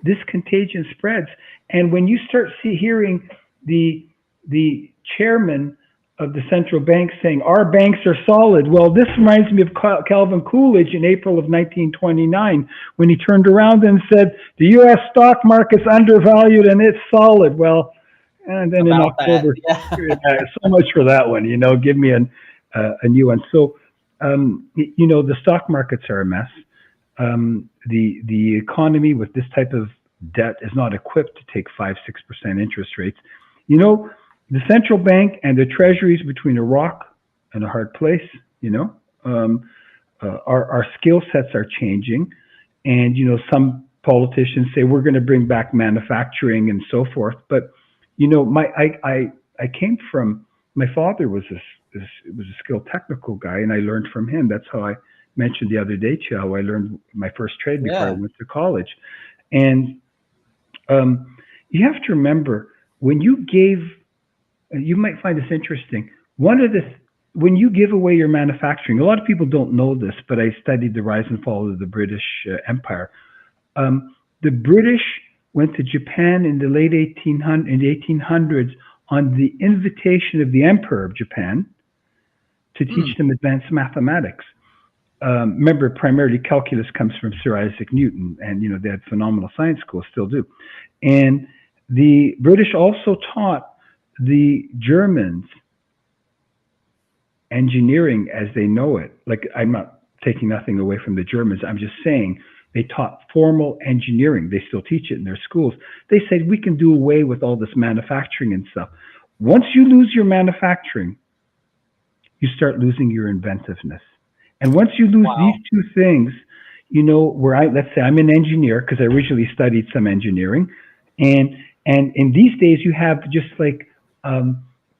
S1: this contagion spreads, and when you start hearing the chairman of the central bank saying our banks are solid, well, this reminds me of Calvin Coolidge in April of 1929 when he turned around and said the U.S. stock market's undervalued and it's solid. Well. And then in October, so much for that one. Give me a new one. So, the stock markets are a mess. The economy with this type of debt is not equipped to take 5-6% interest rates. The central bank and the treasuries between a rock and a hard place. Our skill sets are changing, and some politicians say we're going to bring back manufacturing and so forth, but I came from, my father was a skilled technical guy, and I learned from him. That's how I mentioned the other day to you how I learned my first trade before I went to college. And you have to remember, when you might find this interesting. When you give away your manufacturing, a lot of people don't know this, but I studied the rise and fall of the British Empire. The British went to Japan in the late 1800s on the invitation of the Emperor of Japan to teach them advanced mathematics. Remember, primarily calculus comes from Sir Isaac Newton, and they had phenomenal science schools, still do. And the British also taught the Germans engineering as they know it. Like, I'm not taking nothing away from the Germans. I'm just saying they taught formal engineering. They still teach it in their schools. They said we can do away with all this manufacturing and stuff. Once you lose your manufacturing, you start losing your inventiveness. And once you lose these two things, let's say I'm an engineer because I originally studied some engineering, and in these days you have just like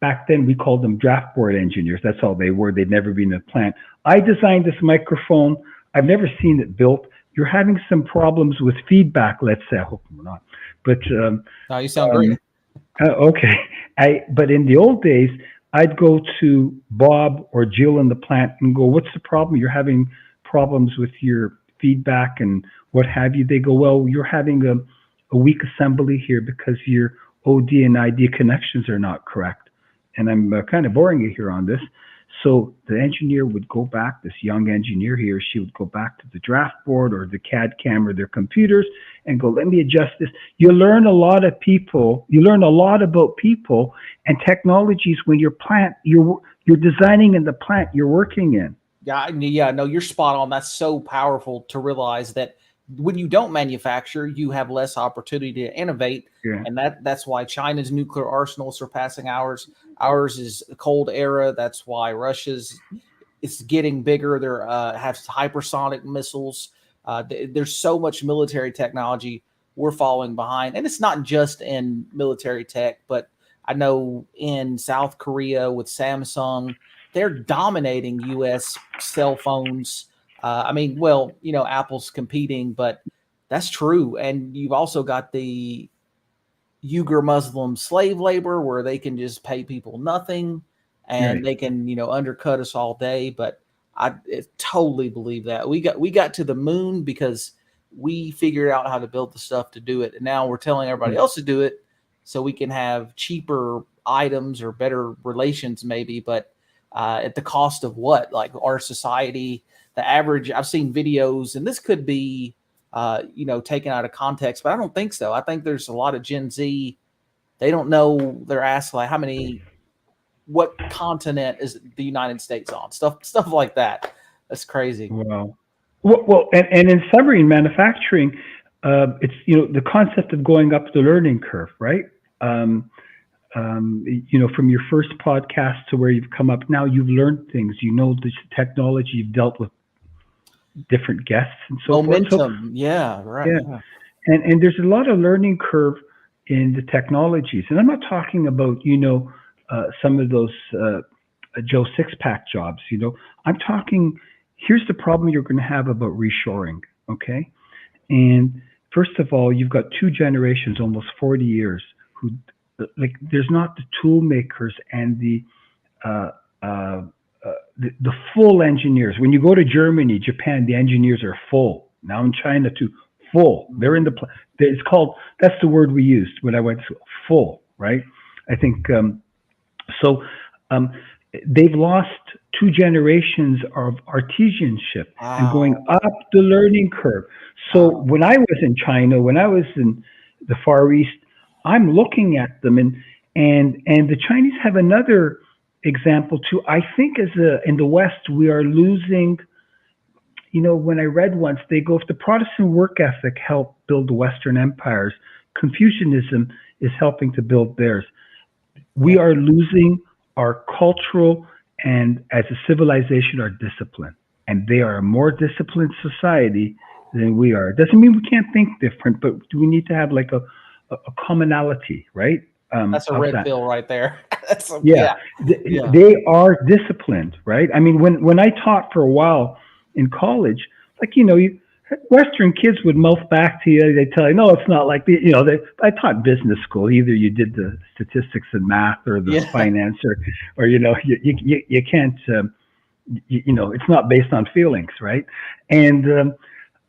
S1: back then we called them draft board engineers. That's all they were. They'd never been in a plant. I designed this microphone. I've never seen it built. You're having some problems with feedback. Let's say. I hope we're not. But
S2: no, you sound great.
S1: Okay. But in the old days, I'd go to Bob or Jill in the plant and go, "What's the problem? You're having problems with your feedback and what have you." They go, "Well, you're having a weak assembly here because your OD and ID connections are not correct." And I'm kind of boring you here on this. So the engineer would go back, this young engineer, he or she would go back to the draft board or the CAD cam or their computers and go, "Let me adjust this." You learn a lot about people and technologies when you're designing in the plant you're working in.
S2: Yeah, no, you're spot on. That's so powerful to realize that when you don't manufacture, you have less opportunity to innovate.
S1: Yeah.
S2: And that's why China's nuclear arsenal is surpassing ours. Ours is the cold era. That's why Russia's it's getting bigger. They're have hypersonic missiles. There's so much military technology. We're falling behind. And it's not just in military tech, but I know in South Korea with Samsung, they're dominating U.S. cell phones. Apple's competing, but that's true. And you've also got the Uyghur Muslim slave labor where they can just pay people nothing and they can, undercut us all day. But I totally believe that we got to the moon because we figured out how to build the stuff to do it. And now we're telling everybody else to do it so we can have cheaper items or better relations maybe, but at the cost of what? Like our society, the average, I've seen videos, and this could be, taken out of context, but I don't think so. I think there's a lot of Gen Z, they don't know, they're asked like what continent is the United States on? Stuff like that. That's crazy.
S1: Wow. Well, and in submarine manufacturing, it's, the concept of going up the learning curve, right? From your first podcast to where you've come up now, you've learned things, the technology, you've dealt with different guests and so
S2: Momentum.
S1: forth. So,
S2: yeah, right.
S1: Yeah. And there's a lot of learning curve in the technologies. And I'm not talking about, some of those Joe Six-Pack jobs, I'm talking, here's the problem you're going to have about reshoring, okay? And first of all, you've got two generations, almost 40 years, who, there's not the tool makers and the full engineers. When you go to Germany, Japan, the engineers are full. Now in China too, full. They're in it's called, that's the word we used when I went to school, full, right? I think, they've lost two generations of artisanship and going up the learning curve. So when I was in China, when I was in the Far East, I'm looking at them and the Chinese have another example too. I think in the West, we are losing, when I read once, they go, if the Protestant work ethic helped build the Western empires, Confucianism is helping to build theirs. We are losing our cultural and as a civilization, our discipline. And they are a more disciplined society than we are. It doesn't mean we can't think different, but we need to have like a commonality, right?
S2: That's a red pill right there.
S1: They are disciplined, right? I mean, when I taught for a while in college, like, Western kids would mouth back to you. They tell you, no, it's not like I taught business school. Either you did the statistics and math or the finance or you can't, it's not based on feelings, right? And,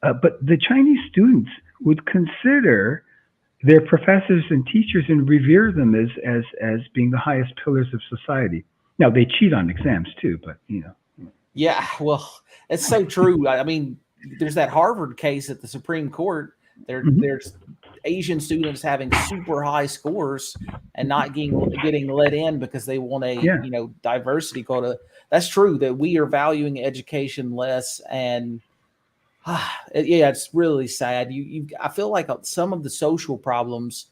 S1: but the Chinese students would consider their professors and teachers and revere them as being the highest pillars of society. Now they cheat on exams too, but
S2: Yeah, well, it's so true. I mean, there's that Harvard case at the Supreme Court. There's Asian students having super high scores and not getting let in because they want a diversity quota. That's true that we are valuing education less, and Yeah, it's really sad. I feel like some of the social problems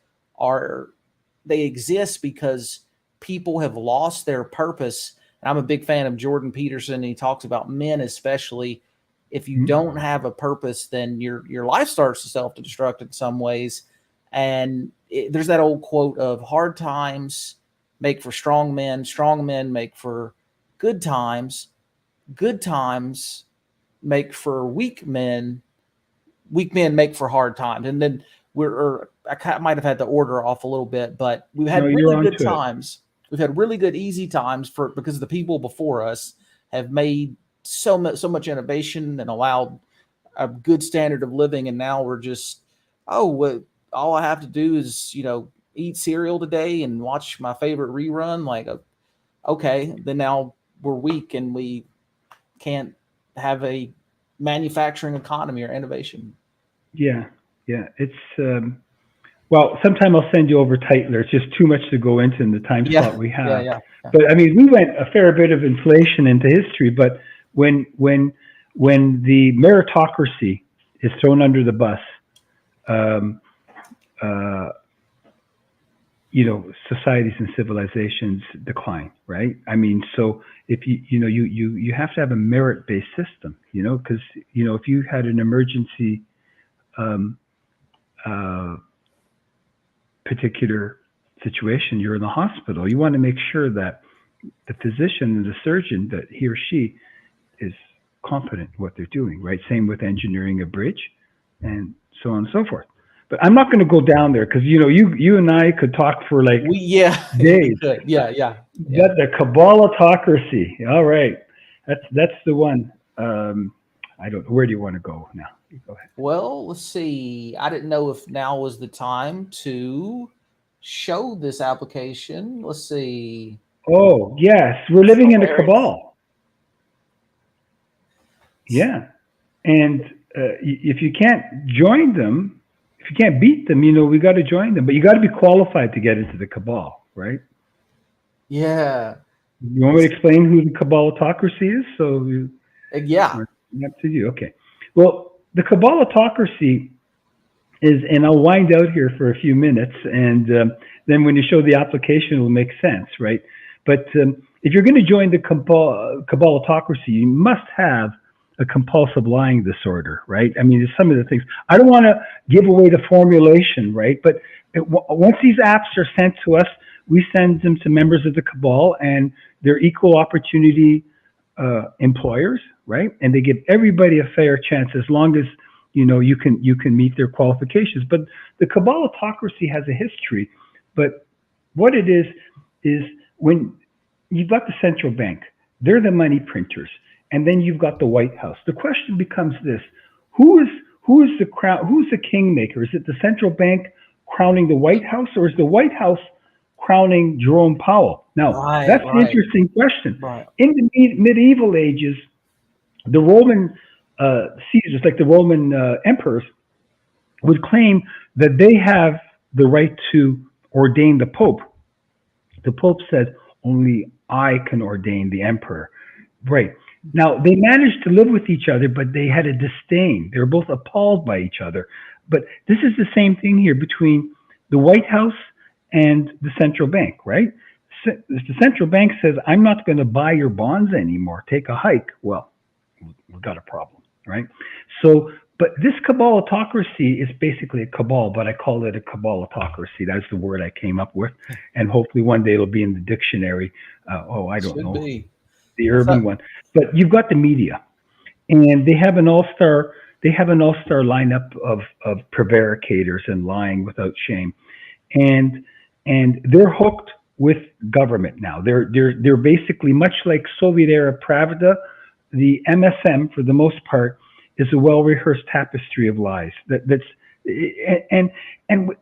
S2: they exist because people have lost their purpose. And I'm a big fan of Jordan Peterson. And he talks about men, especially if you don't have a purpose, then your life starts to self-destruct in some ways. And there's that old quote of hard times make for strong men make for good times make for weak men make for hard times. And then I might have had the order off a little bit, but we've had really good times. We've had really good, easy times because the people before us have made so much innovation and allowed a good standard of living. And now we're just, all I have to do is, eat cereal today and watch my favorite rerun. Like, okay, then now we're weak and we can't have a manufacturing economy or innovation.
S1: Yeah. It's well, sometime I'll send you over Titler. It's just too much to go into in the time slot we have.
S2: Yeah.
S1: But I mean, we went a fair bit of inflation into history. But when the meritocracy is thrown under the bus, societies and civilizations decline, right? I mean, so if you have to have a merit-based system, because if you had an emergency particular situation, you're in the hospital, you want to make sure that the physician and the surgeon, that he or she is competent in what they're doing, right? Same with engineering a bridge and so on and so forth. But I'm not going to go down there because you and I could talk for like days.
S2: Yeah.
S1: But the Cabalitocracy, all right, that's the one. I don't know. Where do you want to go now? You go ahead.
S2: Well, let's see. I didn't know if now was the time to show this application. Let's see.
S1: Oh, yes. We're living in a cabal. Yeah. And if you can't join them, if you can't beat them, we got to join them. But you got to be qualified to get into the cabal, right?
S2: Yeah.
S1: You want me to explain who the Cabalitocracy is?
S2: Yeah.
S1: Up to you. Okay. Well, the Cabalitocracy is, and I'll wind out here for a few minutes, and then when you show the application, it will make sense, right? But if you're going to join the Cabalitocracy, you must have a compulsive lying disorder, right? I mean, some of the things. I don't want to give away the formulation, right? But once these apps are sent to us, we send them to members of the cabal, and they're equal opportunity employers, right? And they give everybody a fair chance as long as you can meet their qualifications. But the Cabalitocracy has a history. But what it is when you've got the central bank, they're the money printers, and then you've got the White House. The question becomes this: who is the crown? Who's the kingmaker? Is it the central bank crowning the White House, or is the White House crowning Jerome Powell? Now, that's an interesting question.
S2: Right.
S1: In the medieval ages, the Roman Caesars, like the Roman emperors, would claim that they have the right to ordain the Pope. The Pope said, only I can ordain the emperor. Right. Now, they managed to live with each other, but they had a disdain. They were both appalled by each other. But this is the same thing here between the White House and the central bank, right? If the central bank says, I'm not going to buy your bonds anymore, take a hike, well, we've got a problem, right? So, but this Cabalitocracy is basically a cabal, but I call it a Cabalitocracy. That's the word I came up with. And hopefully one day it'll be in the dictionary. I don't know, the urban one. But you've got the media, and they have an all-star lineup of prevaricators and lying without shame. And they're hooked with government now. They're basically much like Soviet era Pravda. The MSM, for the most part, is a well-rehearsed tapestry of lies. And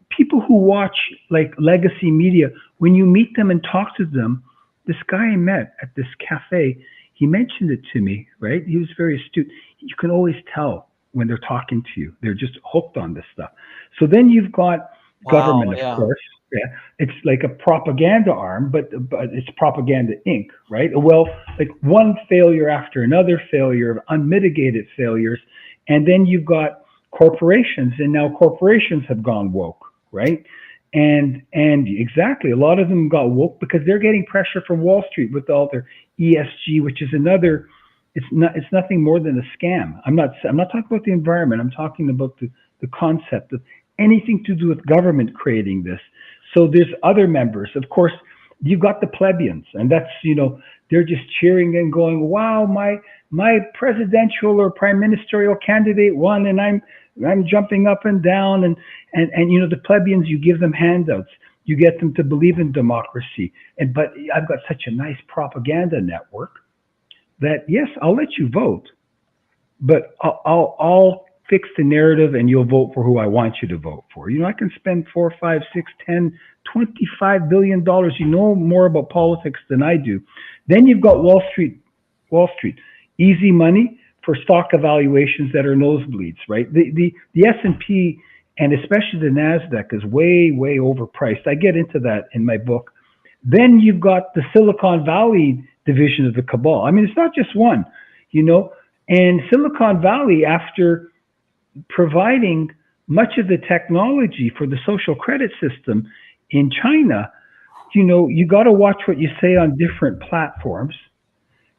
S1: people who watch like legacy media, when you meet them and talk to them, this guy I met at this cafe, he mentioned it to me, right? He was very astute. You can always tell when they're talking to you. They're just hooked on this stuff. So then you've got government, of course. Yeah, it's like a propaganda arm, but it's propaganda Inc., right? Well, like one failure after another failure of unmitigated failures, And then you've got corporations, and now corporations have gone woke, right? And exactly, a lot of them got woke because they're getting pressure from Wall Street with all their ESG, which is another. It's nothing more than a scam. I'm not talking about the environment. I'm talking about the concept of anything to do with government creating this. So there's other members, of course. You've got the plebeians, and that's, they're just cheering and going, wow, my presidential or prime ministerial candidate won, and I'm jumping up and down, and the plebeians, you give them handouts, you get them to believe in democracy, but I've got such a nice propaganda network that yes, I'll let you vote, but I'll fix the narrative and you'll vote for who I want you to vote for. I can spend 4, 5, 6, 10, $25 billion. You know more about politics than I do. Then you've got Wall Street, easy money for stock evaluations that are nosebleeds, right? The S&P and especially the NASDAQ is way, way overpriced. I get into that in my book. Then you've got the Silicon Valley division of the cabal. I mean, it's not just one, and Silicon Valley, after providing much of the technology for the social credit system in China, you got to watch what you say on different platforms.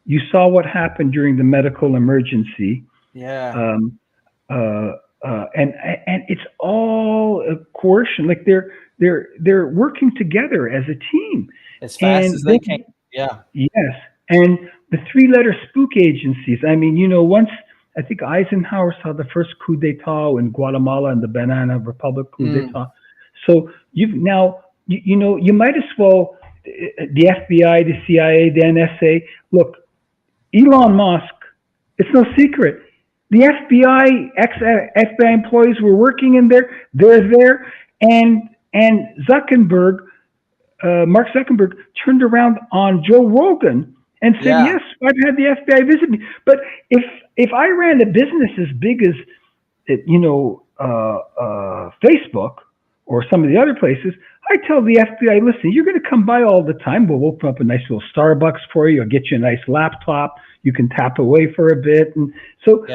S1: You saw what happened during the medical emergency.
S2: Yeah.
S1: And it's all a coercion. Like they're working together as a team
S2: as fast as they can. Yeah.
S1: Yes. And the 3-letter spook agencies. I mean, once I think Eisenhower saw the first coup d'etat in Guatemala and the Banana Republic coup d'etat. So you might as well, the FBI, the CIA, the NSA, look, Elon Musk, it's no secret. The FBI, ex-FBI employees were working in there. They're there. And Zuckerberg, Mark Zuckerberg, turned around on Joe Rogan and said, yes, I've had the FBI visit me. But if I ran a business as big as, Facebook or some of the other places, I tell the FBI, listen, you're going to come by all the time. We'll open up a nice little Starbucks for you. I'll get you a nice laptop. You can tap away for a bit. And so,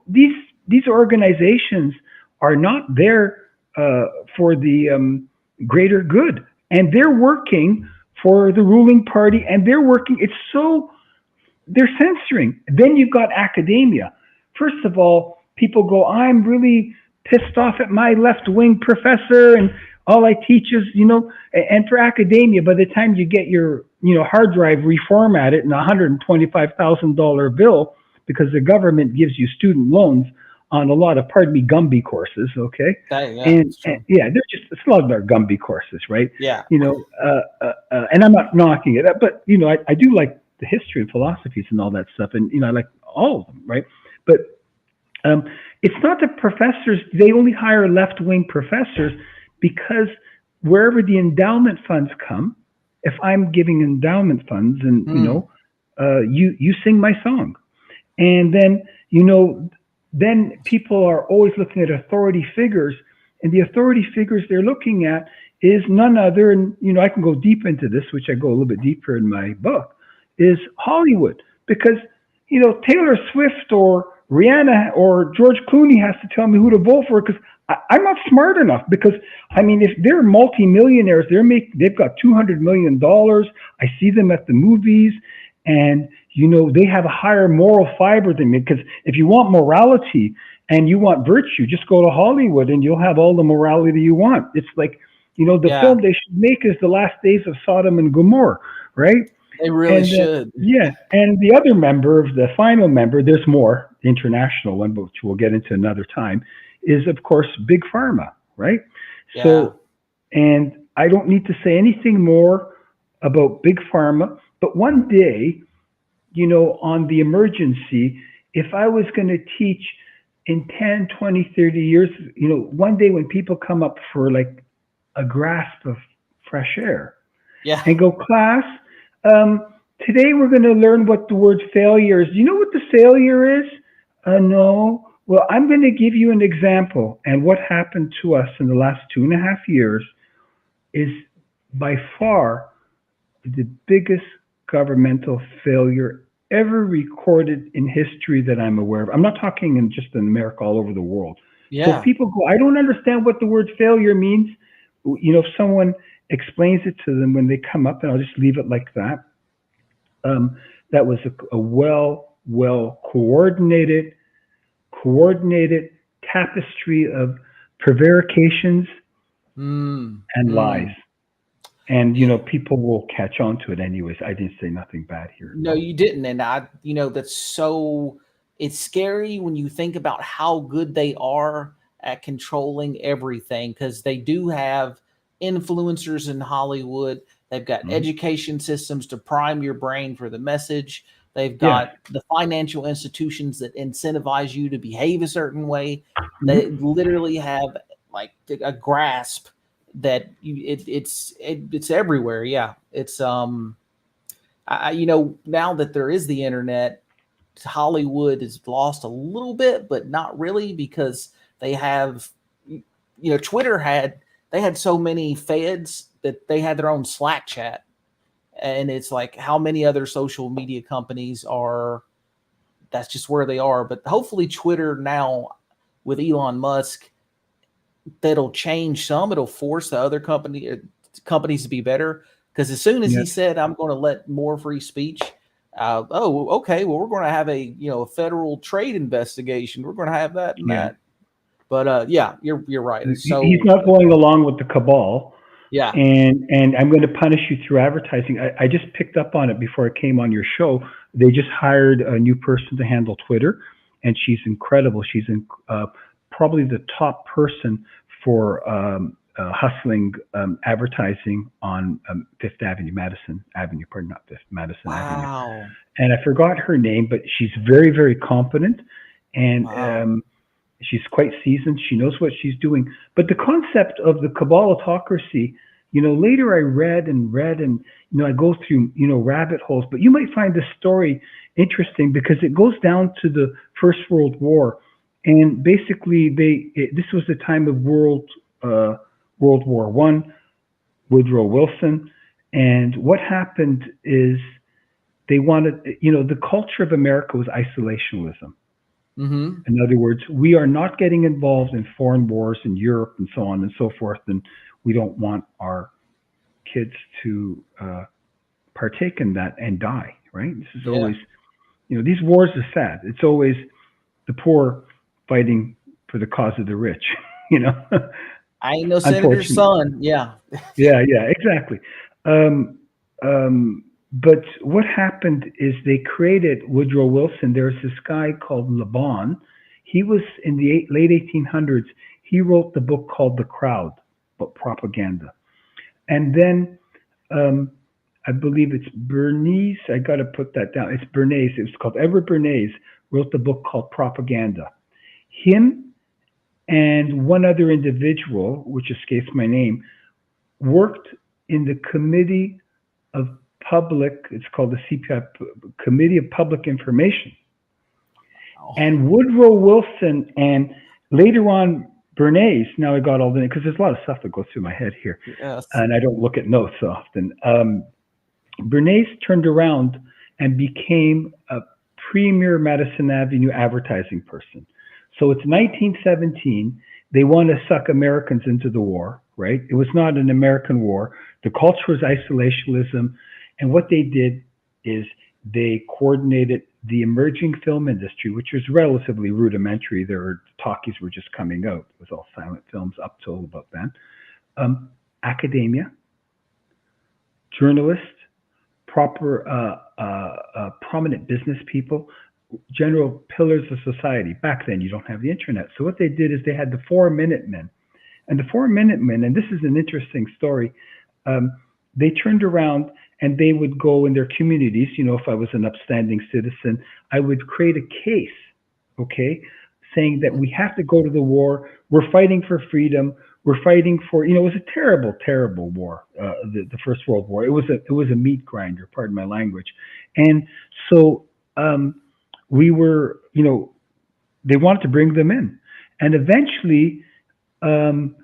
S1: these organizations are not there for the greater good. And they're working for the ruling party, and they're censoring. Then you've got academia. First of all, people go, I'm really pissed off at my left-wing professor, and all I teach is, and for academia, by the time you get your, hard drive reformatted in a $125,000 bill, because the government gives you student loans on a lot of, Gumby courses, okay?
S2: They're
S1: just a lot of Gumby courses, right?
S2: Yeah.
S1: And I'm not knocking it up, but, I do like the history and philosophies and all that stuff, and, I like all of them, right? But it's not the professors, they only hire left-wing professors because wherever the endowment funds come, if I'm giving endowment funds and, you sing my song. And then, then people are always looking at authority figures, and the authority figures they're looking at is none other, and, I can go deep into this, which I go a little bit deeper in my book, is Hollywood. Because, Taylor Swift or Rihanna or George Clooney has to tell me who to vote for, because I'm not smart enough. Because if they're multimillionaires, they've got $200 million. I see them at the movies, and they have a higher moral fiber than me. Because if you want morality and you want virtue, just go to Hollywood and you'll have all the morality you want. It's like film they should make is The Last Days of Sodom and Gomorrah, right?
S2: They really should.
S1: Yeah. And the other member, the final member, there's more, the international one, which we'll get into another time, is, of course, Big Pharma, right?
S2: Yeah.
S1: So, and I don't need to say anything more about Big Pharma, but one day, on the emergency, if I was going to teach in 10, 20, 30 years, one day when people come up for like a grasp of fresh air and go, class, today we're going to learn what the word failure is. Do you know what the failure is? No. Well, I'm going to give you an example. And what happened to us in the last 2.5 years is by far the biggest governmental failure ever recorded in history that I'm aware of. I'm not talking in just in America, all over the world. So if
S2: Yeah.
S1: people go, I don't understand what the word failure means. If someone explains it to them when they come up, and I'll just leave it like that. That was a well coordinated tapestry of prevarications
S2: Mm,
S1: and lies.
S2: mm.
S1: And
S2: Yeah.
S1: people will catch on to it anyways. I didn't say nothing bad here.
S2: No, you didn't. And that's so, it's scary when you think about how good they are at controlling everything, because they do have influencers in Hollywood. They've got
S1: Mhm.
S2: education systems to prime your brain for the message. They've
S1: Yeah.
S2: got the financial institutions that incentivize you to behave a certain way. They
S1: Mhm.
S2: literally have like a grasp that it's everywhere. Yeah. It's now that there is the internet, Hollywood has lost a little bit, but not really, because they have, Twitter they had so many feds that they had their own Slack chat. And it's like, how many other social media companies are, that's just where they are. But hopefully Twitter now with Elon Musk, that'll change some. It'll force the other companies to be better. Because as soon as he
S1: Yes.
S2: said, "I'm going to let more free speech," oh, okay, well, we're going to have a federal trade investigation. We're going to have that and
S1: Yeah.
S2: that. But yeah, you're right. It's
S1: He's
S2: so
S1: not going along with the cabal,
S2: yeah.
S1: and I'm going to punish you through advertising. I just picked up on it before I came on your show. They just hired a new person to handle Twitter, and she's incredible. She's probably the top person for hustling advertising on Fifth Avenue, Madison Avenue, pardon, not Fifth, Madison Avenue.
S2: Wow,
S1: And I forgot her name, but she's very, very competent, and
S2: wow,
S1: she's quite seasoned. She knows what she's doing. But the concept of the Kabbalatocracy, later I read and read, and I go through rabbit holes. But you might find this story interesting because it goes down to the First World War, and basically this was the time of World War One, Woodrow Wilson, and what happened is they wanted, the culture of America was isolationism.
S2: mm-hmm,
S1: In other words, we are not getting involved in foreign wars in Europe and so on and so forth, and we don't want our kids to partake in that and die. Right? This is
S2: yeah.
S1: always, these wars are sad. It's always the poor fighting for the cause of the rich. You know,
S2: I ain't no senator's
S1: unfortunately.
S2: son. Yeah,
S1: Yeah, yeah, exactly. Um, but what happened is they created Woodrow Wilson. There's this guy called Laban. He was in the late 1800s. He wrote the book called The Crowd, about propaganda. And then um, I believe it's Bernays. I got to put that down. It's Bernays. It was called Edward Bernays wrote the book called Propaganda. Him and one other individual, which escapes my name, worked in the Committee of Public, it's called the CPI, Committee of Public Information.
S2: oh,
S1: And Woodrow Wilson and later on Bernays, now I got all the, because there's a lot of stuff that goes through my head here,
S2: yes,
S1: and I don't look at notes often. Bernays turned around and became a premier Madison Avenue advertising person. So it's 1917. They want to suck Americans into the war, right? It was not an American war. The culture was isolationism. And what they did is they coordinated the emerging film industry, which was relatively rudimentary. Talkies were just coming out. It was all silent films up till about then. Academia, journalists, prominent business people, general pillars of society. Back then, you don't have the internet. So what they did is they had the 4 Minute Men. And the 4 Minute Men, and this is an interesting story, um, they turned around and they would go in their communities. If I was an upstanding citizen, I would create a case, okay, saying that we have to go to the war. We're fighting for freedom. We're fighting for, it was a terrible, terrible war, the First World War. It was a meat grinder, pardon my language. And so we were, they wanted to bring them in. And eventually, um,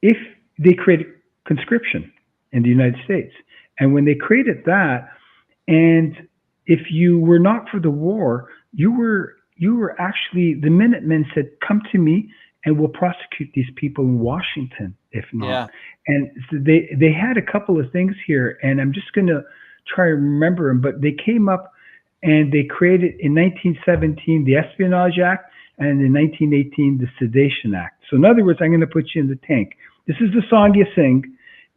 S1: if they created conscription in the United States, and when they created that, and if you were not for the war, you were actually, the Minutemen said, "Come to me, and we'll prosecute these people in Washington if not."
S2: Yeah.
S1: And so they had a couple of things here, and I'm just gonna try to remember them, but they came up and they created in 1917 the Espionage Act, and in 1918 the Sedition Act. So in other words, I'm going to put you in the tank. This is the song you sing.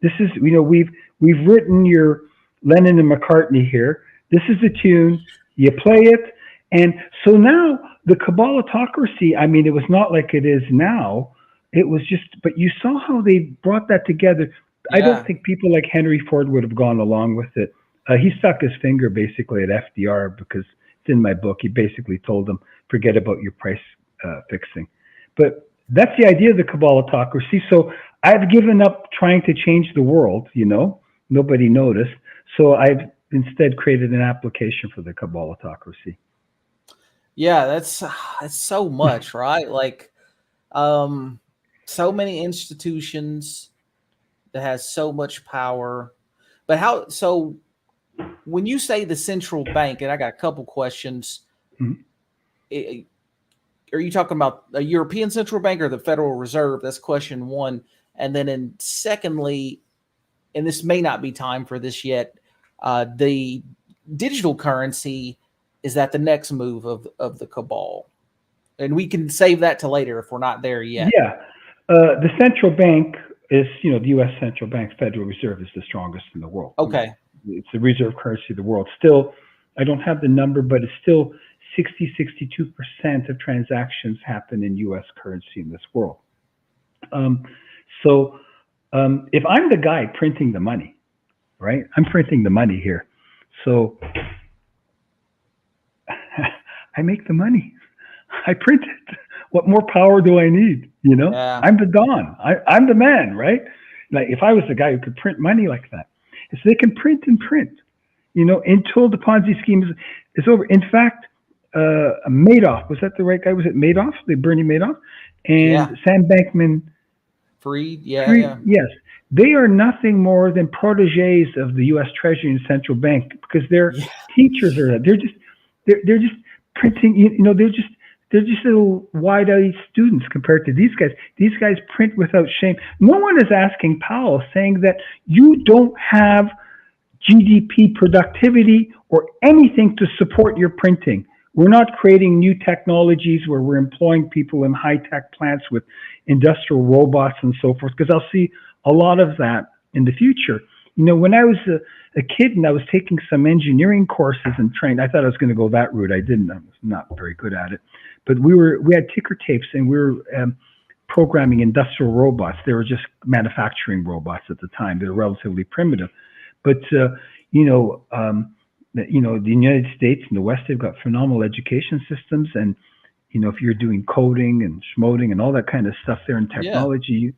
S1: This is, we've written your Lennon and McCartney here. This is the tune. You play it, and so now the Kabbalatocracy. I mean, it was not like it is now. It was just, but you saw how they brought that together. I don't
S2: Yeah.
S1: think people like Henry Ford would have gone along with it. He stuck his finger basically at FDR because it's in my book. He basically told him, forget about your price fixing. But that's the idea of the Kabbalatocracy. So I've given up trying to change the world, nobody noticed. So I've instead created an application for the Kabbalatocracy.
S2: Yeah, that's so much, right? Like, so many institutions that has so much power. But so when you say the central bank, and I got a couple questions,
S1: Mhm.
S2: are you talking about a European central bank or the Federal Reserve? That's question one. And then secondly, and this may not be time for this yet, the digital currency, is that the next move of the cabal? And we can save that to later if we're not there yet.
S1: Yeah. The central bank is, the U.S. central bank, Federal Reserve, is the strongest in the world.
S2: Okay.
S1: It's the reserve currency of the world. Still, I don't have the number, but it's still 62% of transactions happen in U.S. currency in this world. So if I'm the guy printing the money, right? I'm printing the money here. So I make the money. I print it. What more power do I need?
S2: Yeah.
S1: I'm the Don. I'm the man, right? Like if I was the guy who could print money like that, so they can print and print, until the Ponzi scheme is over. In fact, Madoff, was that the right guy? Was it Madoff? The Bernie Madoff, and
S2: Yeah.
S1: Sam Bankman-Fried.
S2: Yeah.
S1: Yes, they are nothing more than proteges of the U.S. Treasury and central bank because their
S2: Yeah.
S1: teachers are. They're just printing. They're just little wide-eyed students compared to these guys. These guys print without shame. No one is asking Powell, saying that you don't have GDP productivity or anything to support your printing. We're not creating new technologies where we're employing people in high-tech plants with industrial robots and so forth, because I'll see a lot of that in the future. When I was a kid and I was taking some engineering courses and trained, I thought I was going to go that route. I didn't. I was not very good at it. But we had ticker tapes and we were programming industrial robots. They were just manufacturing robots at the time. They were relatively primitive. But the United States and the West, they've got phenomenal education systems, and if you're doing coding and schmoding and all that kind of stuff there in technology,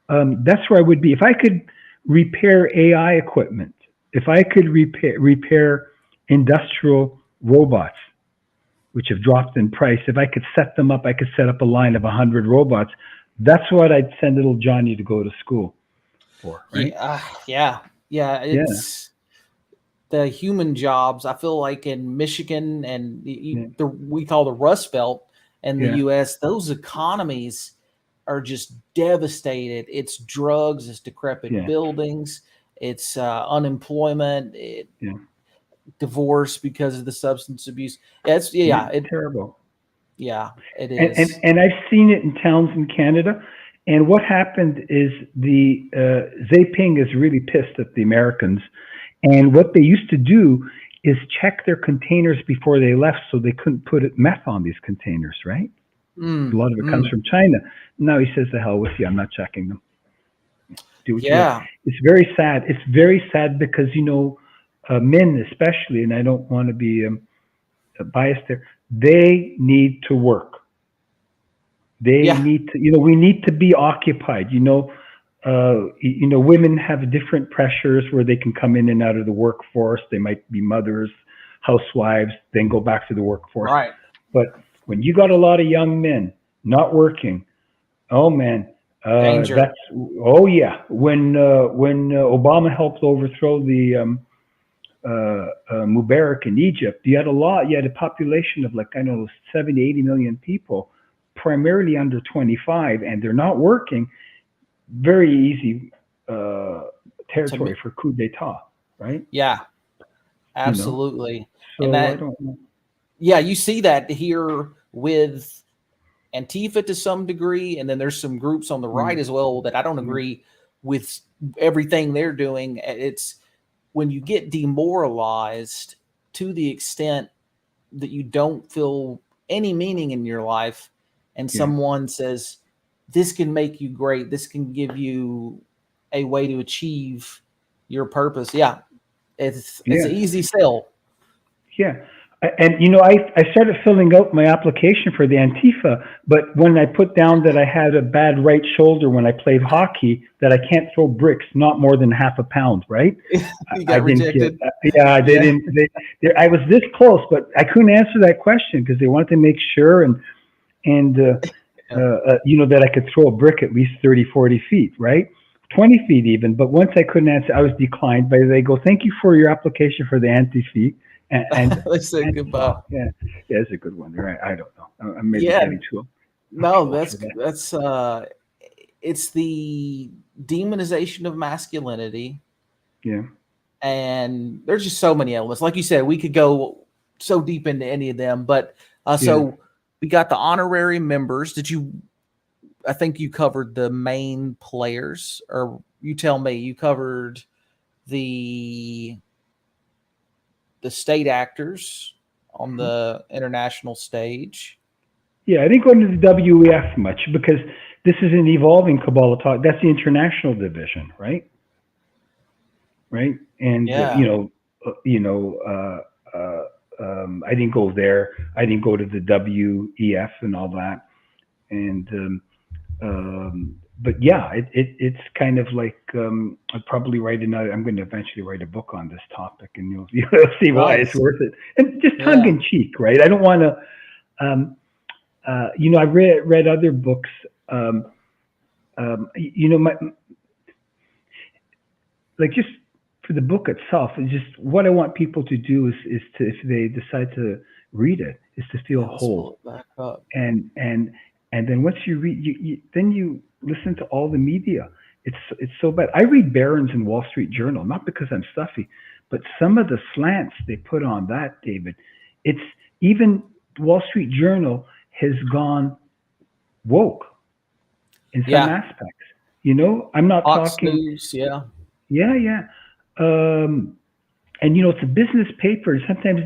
S1: that's where I would be. If I could repair AI equipment, if I could repair industrial robots, which have dropped in price, if I could set them up, I could set up a line of 100 robots. That's what I'd send little Johnny to go to school for, right?
S2: Yeah. It's the human jobs. I feel like in Michigan and we call the Rust Belt and the U.S., those economies are just devastated. It's drugs, it's decrepit buildings, it's unemployment, divorce because of the substance abuse. It's
S1: terrible.
S2: Yeah, it is.
S1: And I've seen it in towns in Canada. And what happened is the Zeiping is really pissed at the Americans. And what they used to do is check their containers before they left so they couldn't put meth on these containers, right? A lot of it comes from China. Now he says, the hell with you, I'm not checking them. It's very sad. It's very sad because, men especially, and I don't want to be biased there, they need to work. They need to, we need to be occupied. Women have different pressures where they can come in and out of the workforce. They might be mothers, housewives, then go back to the workforce.
S2: Right.
S1: But when you got a lot of young men not working, oh man,
S2: danger.
S1: When Obama helped overthrow the Mubarak in Egypt, you had a population of like, I don't know, 70, 80 million people, primarily under 25, and they're not working. Very easy territory for coup d'etat, right?
S2: Yeah,
S1: You know,
S2: absolutely. And
S1: so I
S2: that,
S1: don't know.
S2: yeah, you see that here with Antifa to some degree, and then there's some groups on the right as well that I don't agree with everything they're doing. It's when you get demoralized to the extent that you don't feel any meaning in your life, and someone says, this can make you great, this can give you a way to achieve your purpose. Yeah, it's an easy sell.
S1: Yeah. And, you know, I started filling out my application for the Antifa, but when I put down that I had a bad right shoulder when I played hockey, that I can't throw bricks not more than half a pound, right?
S2: You got rejected.
S1: I was this close, but I couldn't answer that question because they wanted to make sure and you know, that I could throw a brick at least 30, 40 feet, right? 20 feet even. But once I couldn't answer, I was declined. But they go, thank you for your application for the Antifa. And
S2: they said goodbye.
S1: Yeah, it's a good one. Right? I don't know. I'm maybe getting too.
S2: No, that's it's the demonization of masculinity.
S1: Yeah.
S2: And there's just so many elements. Like you said, we could go so deep into any of them. But so we got the honorary members. I think you covered the main players, or you tell me. You covered the state actors on the international stage.
S1: Yeah, I didn't go into the WEF much because this is an evolving Kabbalah talk. That's the international division, right? Right, and I didn't go there. I didn't go to the WEF and all that, and but yeah, it's kind of like I'd probably write another. I'm going to eventually write a book on this topic, and you'll see why it's worth it. And just tongue in cheek, right? I don't want to. You know, I read other books. You know, like just for the book itself, and just what I want people to do is to, if they decide to read it, is to feel whole. And then once you read, then you listen to all the media. It's so bad. I read Barron's and Wall Street Journal, not because I'm stuffy, but some of the slants they put on that, David. It's even Wall Street Journal has gone woke in some aspects. You know, I'm not
S2: Fox
S1: talking.
S2: News,
S1: yeah. And you know, it's a business paper, and sometimes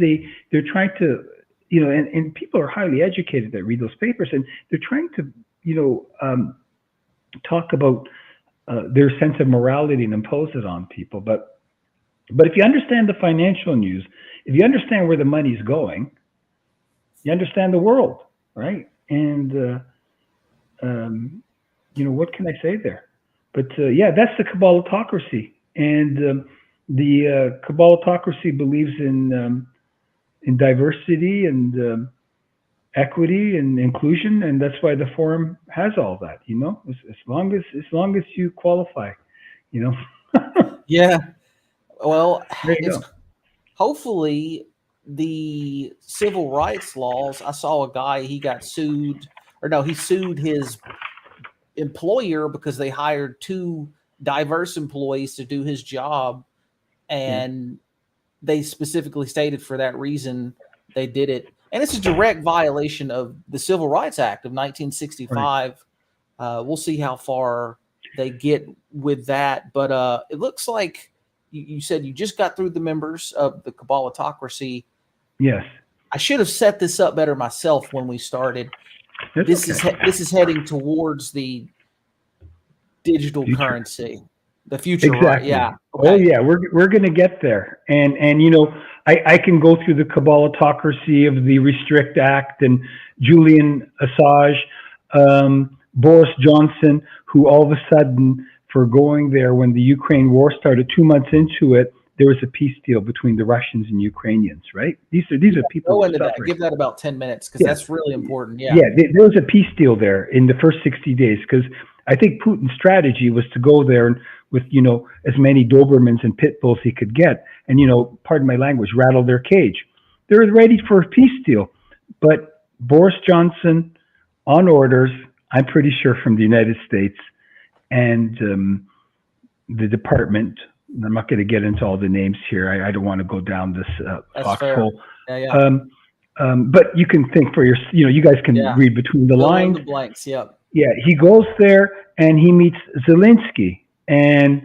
S1: they're trying to, you know, and people are highly educated that read those papers, and they're trying to, you know, talk about their sense of morality and impose it on people. But if you understand the financial news, if you understand where the money's going, you understand the world, right? And you know, what can I say there? But yeah, that's the Kabbalahocracy, and the Kabbalahocracy believes in diversity and equity and inclusion, and that's why the forum has all that. You know, as long as you qualify, you know.
S2: Yeah. Well, hopefully the civil rights laws. I saw a guy, he got sued, or no, he sued his employer because they hired 2 diverse employees to do his job, and they specifically stated for that reason they did it. And it's a direct violation of the Civil Rights Act of 1965. Right. We'll see how far they get with that. But it looks like you said you just got through the members of the Kabbalahocracy.
S1: Yes.
S2: I should have set this up better myself when we started. This is heading towards the digital currency, the future.
S1: Exactly.
S2: Right? Yeah.
S1: Okay. Oh yeah, we're going to get there, and you know, I can go through the Kabbalahocracy of the Restrict Act and Julian Assange, Boris Johnson, who all of a sudden, for going there when the Ukraine war started, 2 months into it, there was a peace deal between the Russians and Ukrainians, right? These are people.
S2: Go into that. Give that about 10 minutes because that's really important. Yeah.
S1: Yeah, there was a peace deal there in the first 60 days because I think Putin's strategy was to go there and with, as many Dobermans and pit bulls he could get, and, pardon my language, rattle their cage. They're ready for a peace deal. But Boris Johnson, on orders, I'm pretty sure from the United States and the department, I'm not going to get into all the names here. I don't want to go down this foxhole.
S2: Yeah.
S1: But you can think for you guys can read between the lines.
S2: Fill in the blanks. Yep.
S1: Yeah, he goes there and he meets Zelensky, and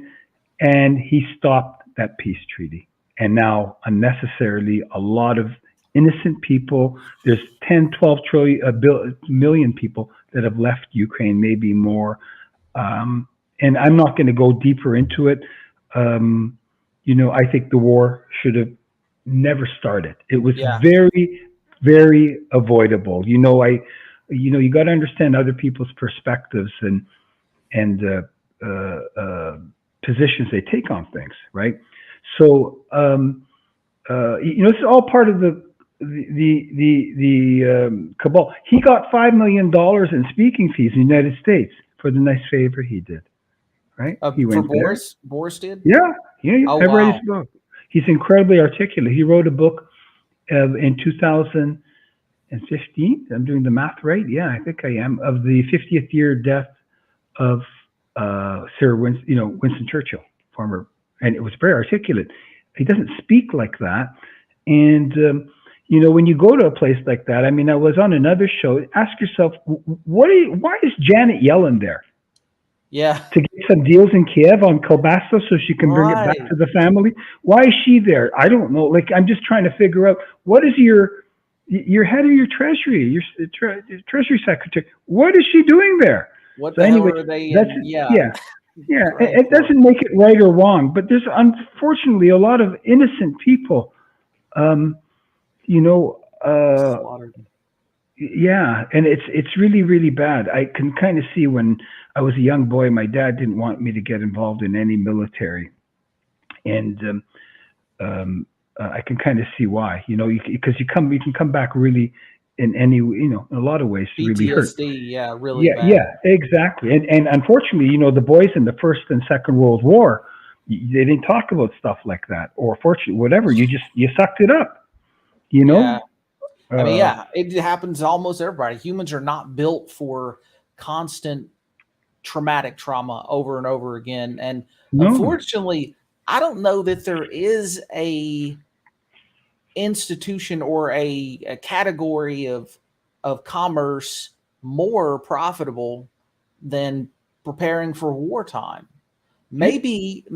S1: he stopped that peace treaty. And now, unnecessarily, a lot of innocent people. There's 10, 12 million people that have left Ukraine, maybe more. And I'm not going to go deeper into it. I think the war should have never started. It was very, very avoidable. You got to understand other people's perspectives and positions they take on things, right? So, it's all part of the cabal. He got $5 million in speaking fees in the United States for the nice favor he did, right? He went
S2: for Boris?
S1: There.
S2: Boris did?
S1: Yeah.
S2: Oh,
S1: I've read his book. He's incredibly articulate. He wrote a book in 2015. I'm doing the math right. Yeah, I think I am. Of the 50th year death of Sir Winston Churchill, former, and it was very articulate. He doesn't speak like that. And, when you go to a place like that, I mean, I was on another show. Ask yourself, why is Janet Yellen there?
S2: Yeah.
S1: To get some deals in Kiev on Kolbasa so she can bring it back to the family? Why is she there? I don't know. Like, I'm just trying to figure out, what is your head of your treasury, your treasury secretary, what is she doing there?
S2: What the hell are they?
S1: Yeah. It doesn't make it right or wrong, but there's unfortunately a lot of innocent people,
S2: slaughtered.
S1: Yeah, and it's really, really bad. I can kind of see when I was a young boy, my dad didn't want me to get involved in any military, and I can kind of see why. Because you can come back really in any, in a lot of ways, really hurt.
S2: PTSD, really bad.
S1: Yeah, exactly. And unfortunately, the boys in the First and Second World War, they didn't talk about stuff like that, or fortunately, whatever. You sucked it up.
S2: Yeah. I mean, it happens to almost everybody. Humans are not built for constant traumatic trauma over and over again. And unfortunately, I don't know that there is a institution or a category of commerce more profitable than preparing for wartime. Maybe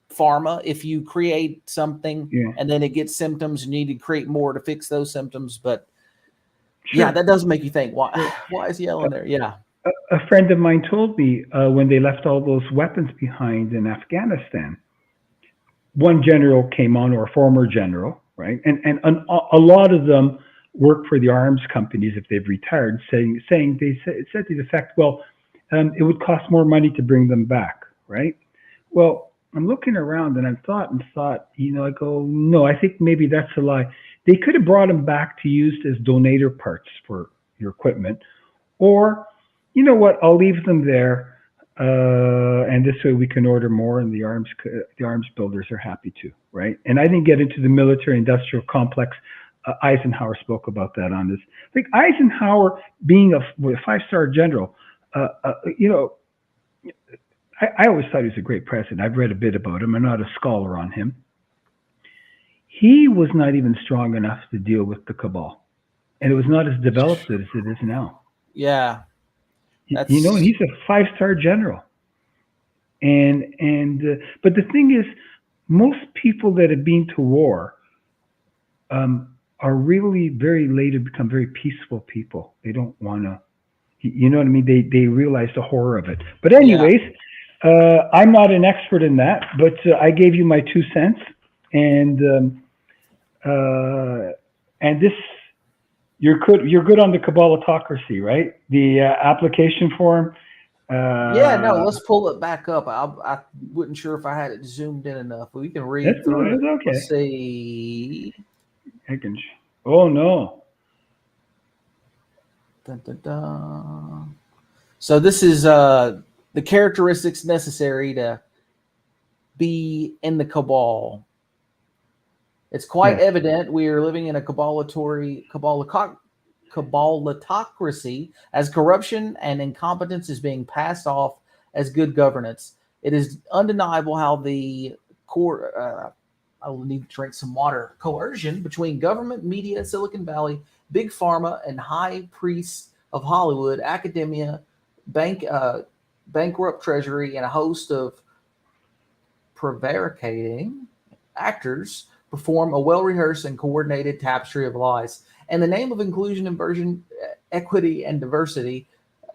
S2: pharma, if you create something and then it gets symptoms, you need to create more to fix those symptoms. But that does make you think, why is Yellen there? Yeah.
S1: A friend of mine told me when they left all those weapons behind in Afghanistan, one general came on, or a former general, right? And a lot of them work for the arms companies if they've retired, saying it said to the effect, well, it would cost more money to bring them back, right? Well, I'm looking around and I thought, I go, no, I think maybe that's a lie. They could have brought them back to use as donator parts for your equipment, or, you know what, I'll leave them there, and this way we can order more, and the arms builders are happy to, right? And I didn't get into the military-industrial complex. Eisenhower spoke about that on this. I think Eisenhower, being a five-star general, I always thought he was a great president. I've read a bit about him. I'm not a scholar on him. He was not even strong enough to deal with the cabal, and it was not as developed as it is now.
S2: Yeah,
S1: and he's a five-star general. And but the thing is, most people that have been to war are really very later become very peaceful people. They don't want to, you know what I mean? They realize the horror of it. But anyways. I'm not an expert in that, but I gave you my 2 cents, and this you're good on the Cabalotocracy, right? The application form.
S2: Let's pull it back up. I wasn't sure if I had it zoomed in enough, but we can read through it.
S1: Okay.
S2: Let's see.
S1: Oh no.
S2: Dun, dun, dun. So this is the characteristics necessary to be in the cabal? It's quite evident we are living in a cabalotocracy, as corruption and incompetence is being passed off as good governance. It is undeniable how the core. I will need to drink some water. Coercion between government, media, Silicon Valley, big pharma, and high priests of Hollywood, academia, bankrupt treasury, and a host of prevaricating actors perform a well-rehearsed and coordinated tapestry of lies. In the name of inclusion, inversion, equity, and diversity,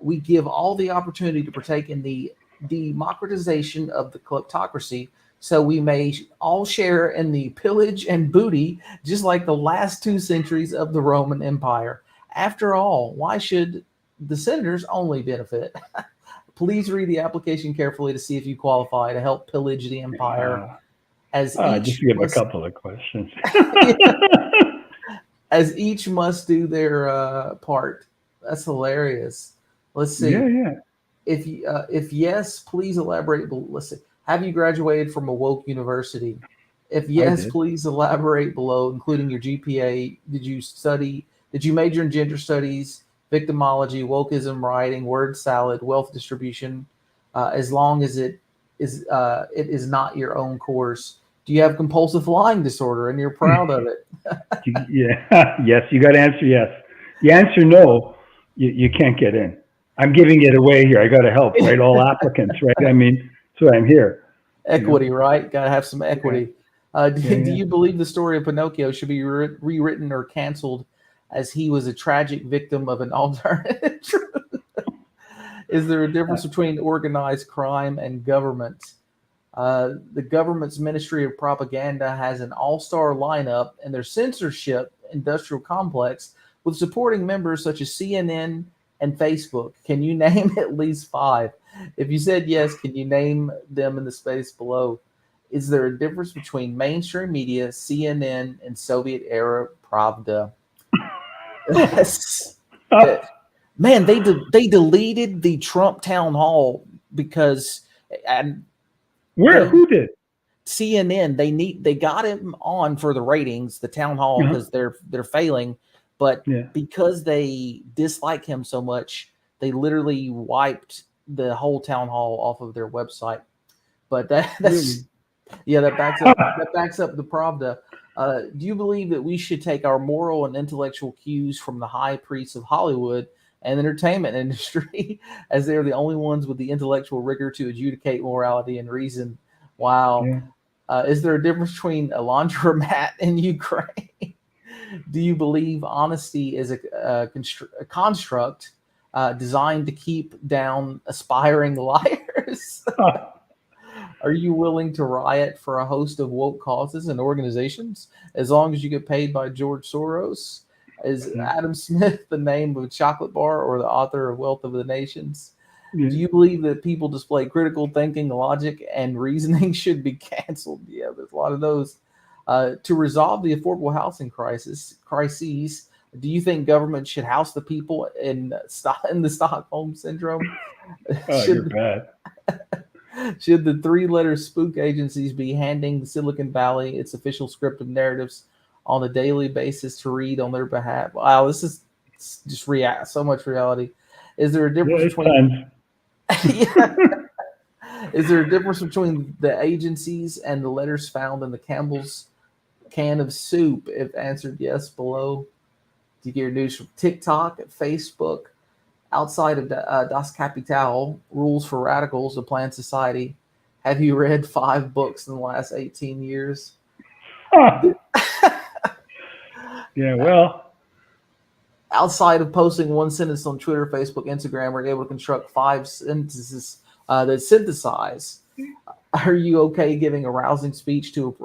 S2: we give all the opportunity to partake in the democratization of the kleptocracy, so we may all share in the pillage and booty, just like the last 2 centuries of the Roman Empire. After all, why should the senators only benefit? Please read the application carefully to see if you qualify to help pillage the empire.
S1: Just give a couple of questions.
S2: As each must do their part. That's hilarious. Let's see.
S1: Yeah.
S2: If yes, please elaborate. Let's see. Have you graduated from a woke university? If yes, please elaborate below, including your GPA. Did you major in gender studies, victimology, wokeism, writing, word salad, wealth distribution? As long as it is not your own course. Do you have compulsive lying disorder and you're proud of it?
S1: Yes, you got to answer yes. You answer no, you can't get in. I'm giving it away here. I got to help, right? All applicants, right? I mean, that's why I'm here.
S2: Equity, right? Got to have some equity. Do you believe the story of Pinocchio should be rewritten or canceled, as he was a tragic victim of an alternative truth? Is there a difference between organized crime and government? The government's Ministry of Propaganda has an all-star lineup in their censorship industrial complex with supporting members such as CNN and Facebook. Can you name at least 5? If you said yes, can you name them in the space below? Is there a difference between mainstream media, CNN, and Soviet-era Pravda? Man, they deleted the Trump town hall because
S1: who did?
S2: CNN. They got him on for the ratings, the town hall, because they're failing, but because they dislike him so much, they literally wiped the whole town hall off of their website. But that backs up the Pravda. Do you believe that we should take our moral and intellectual cues from the high priests of Hollywood and entertainment industry, as they're the only ones with the intellectual rigor to adjudicate morality and reason? Wow. Is there a difference between a laundromat and Ukraine? Do you believe honesty is a construct designed to keep down aspiring liars? Are you willing to riot for a host of woke causes and organizations as long as you get paid by George Soros? Is Adam Smith the name of a chocolate bar or the author of Wealth of the Nations? Do you believe that people display critical thinking, logic, and reasoning should be canceled? Yeah, there's a lot of those. To resolve the affordable housing crises, do you think government should house the people in the Stockholm Syndrome?
S1: You're bad.
S2: Should the 3-letter spook agencies be handing Silicon Valley its official script of narratives on a daily basis to read on their behalf? Wow, this is just so much reality. Is there a difference between? Is there a difference between the agencies and the letters found in the Campbell's can of soup? If answered yes below. Do you get your news from TikTok, Facebook? Outside of Das Kapital, Rules for Radicals, A Planned Society, have you read 5 books in the last 18 years? Outside of posting one sentence on Twitter, Facebook, Instagram, we're able to construct 5 sentences that synthesize. Are you okay giving a rousing speech to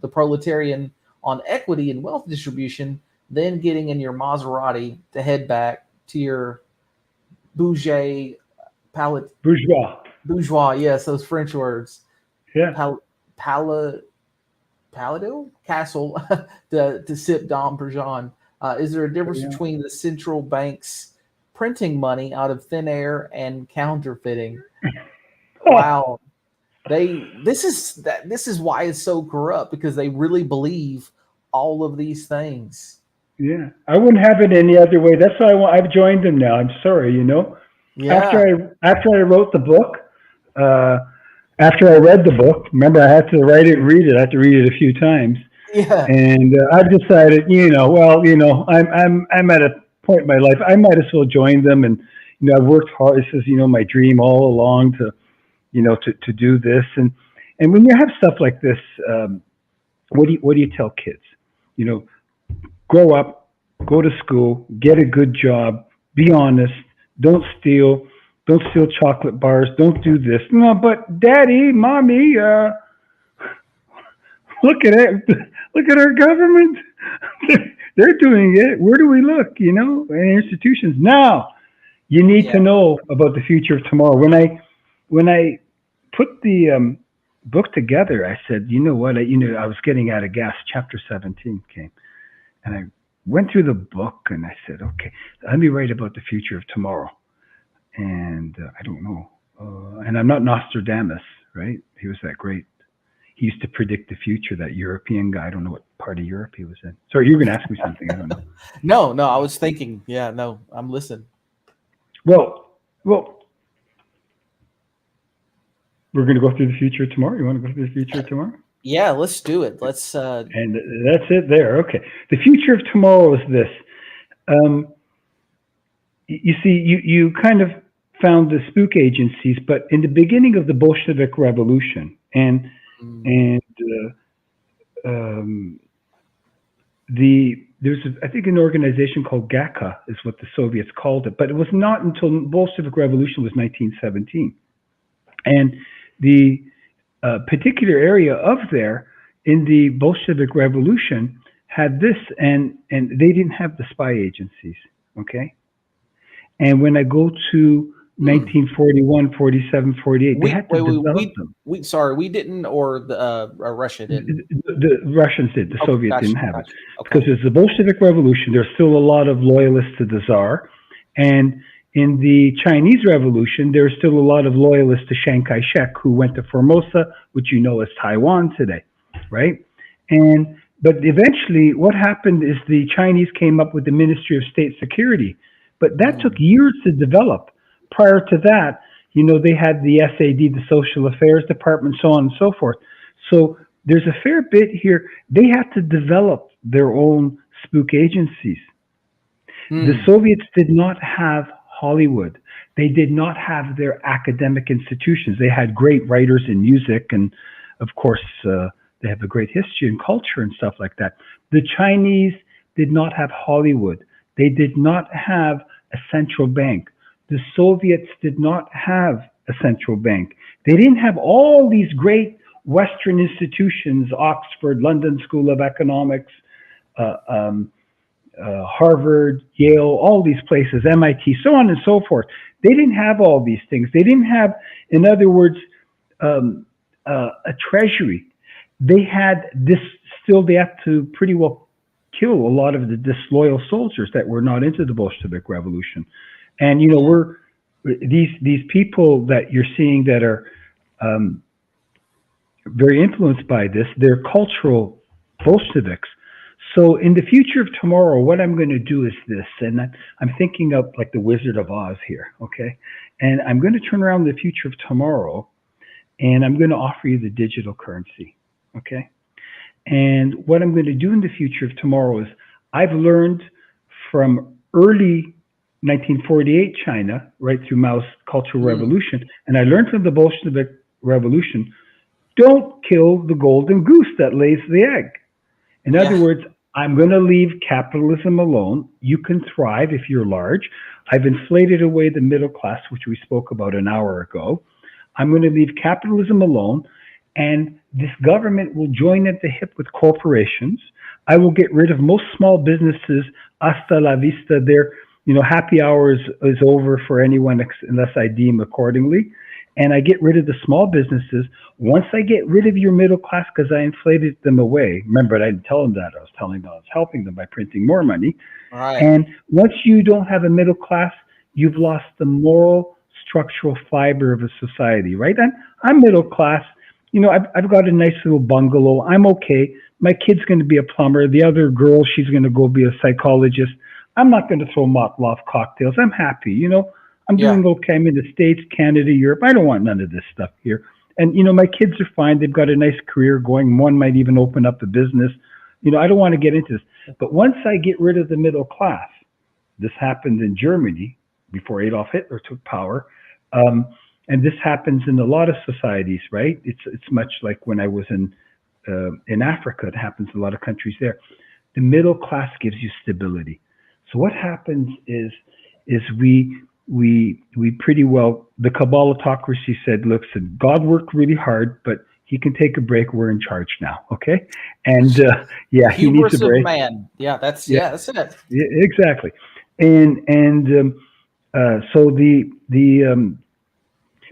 S2: the proletarian on equity and wealth distribution, then getting in your Maserati to head back to your bourgeois, yes, those French words. Paladil Castle to sip Dom Perignon. Is there a difference between the central banks printing money out of thin air and counterfeiting? Wow. This is why it's so corrupt, because they really believe all of these things.
S1: Yeah, I wouldn't have it any other way. That's why I've joined them now. I'm sorry,
S2: Yeah.
S1: After I wrote the book, uh, after I read the book, remember I had to write it and read it. I had to read it a few times,
S2: Yeah.
S1: and I've decided, well, I'm at a point in my life. I might as well join them, and I've worked hard. This is my dream all along to to do this, and when you have stuff like this, what do you tell kids? You know, grow up, go to school, get a good job, be honest, don't steal, don't steal chocolate bars, don't do this. No, but daddy, mommy, look at it, look at our government. They're doing it. Where do we look? In institutions. Now, you need to
S2: Yeah.
S1: know about the future of tomorrow. When I put the book together, I said, you know what? I was getting out of gas. Chapter 17 came, and I went through the book, and I said, okay, let me write about the future of tomorrow. And I don't know, and I'm not Nostradamus, right? He was that great. He used to predict the future. That European guy. I don't know what part of Europe he was in. Sorry, you're going to ask me something. I don't know.
S2: No, no, I was thinking, yeah, no, I'm listening.
S1: Well, we're going to go through the future tomorrow. You want to go through the future tomorrow?
S2: Yeah, let's do it. Let's
S1: And that's it there. Okay. The future of tomorrow is this. Um, you see, you kind of found the spook agencies, but in the beginning of the Bolshevik Revolution,
S2: mm,
S1: and um, there's I think an organization called GAKA is what the Soviets called it, but it was not until the Bolshevik Revolution was 1917, and the particular area of there in the Bolshevik Revolution had this, and they didn't have the spy agencies, okay. And when I go to
S2: hmm.
S1: 1941, 47, 48, they
S2: We
S1: had to
S2: wait,
S1: develop them.
S2: we sorry, we didn't, or the Russia didn't.
S1: The Russians did, the
S2: Okay,
S1: Soviets
S2: gotcha,
S1: didn't have it.
S2: gotcha.
S1: Because
S2: Okay.
S1: there's the Bolshevik Revolution, there's still a lot of loyalists to the Tsar. And in the Chinese Revolution, there's still a lot of loyalists to Chiang Kai shek, who went to Formosa, which you know is Taiwan today, right? And but eventually, what happened is the Chinese came up with the Ministry of State Security, but that took
S2: Mm,
S1: years to develop. Prior to that, they had the SAD, the Social Affairs Department, so on and so forth. So there's a fair bit here. They had to develop their own spook agencies. The
S2: mm,
S1: Soviets did not have Hollywood. They did not have their academic institutions. They had great writers in music, and of course, they have a great history and culture and stuff like that. The Chinese did not have Hollywood. They did not have a central bank. The Soviets did not have a central bank. They didn't have all these great Western institutions, Oxford, London School of Economics, uh, um, Harvard, Yale, all these places, MIT, so on and so forth. They didn't have all these things. They didn't have, in other words, um, a treasury. They had this. Still, they had to pretty well kill a lot of the disloyal soldiers that were not into the Bolshevik Revolution. And
S2: yeah.
S1: we're these people that you're seeing that are um, very influenced by this. They're cultural Bolsheviks. So in the future of tomorrow, what I'm going to do is this, and I'm thinking of like the Wizard of Oz here, okay? And I'm going to turn around the future of tomorrow, and I'm going to offer you the digital currency, okay? And what I'm going to do in the future of tomorrow is I've learned from early 1948 China, right through Mao's Cultural
S2: Mm,
S1: Revolution, and I learned from the Bolshevik Revolution, don't kill the golden goose that lays the egg. In other
S2: yeah.
S1: words, I'm going to leave capitalism alone. You can thrive if you're large. I've inflated away the middle class, which we spoke about an hour ago. I'm going to leave capitalism alone, and this government will join at the hip with corporations. I will get rid of most small businesses. Hasta la vista. Their happy hour is over for anyone unless I deem accordingly. And I get rid of the small businesses. Once I get rid of your middle class because I inflated them away, remember, I didn't tell them that. I was telling them I was helping them by printing more money.
S2: Right.
S1: And once you don't have a middle class, you've lost the moral structural fiber of a society, right? I'm middle class. I've got a nice little bungalow. I'm okay. My kid's going to be a plumber. The other girl, she's going to go be a psychologist. I'm not going to throw Molotov cocktails. I'm happy. I'm
S2: Yeah.
S1: doing okay. I'm in the States, Canada, Europe. I don't want none of this stuff here. And, my kids are fine. They've got a nice career going. One might even open up a business. I don't want to get into this. But once I get rid of the middle class, this happened in Germany before Adolf Hitler took power. And this happens in a lot of societies, right? It's much like when I was in Africa. It happens in a lot of countries there. The middle class gives you stability. So what happens is we pretty well, the Kabbalistocracy said, look, God worked really hard, but he can take a break. We're in charge now, okay? And he needs a break.
S2: Man. Yeah, that's it.
S1: Yeah, exactly. And so the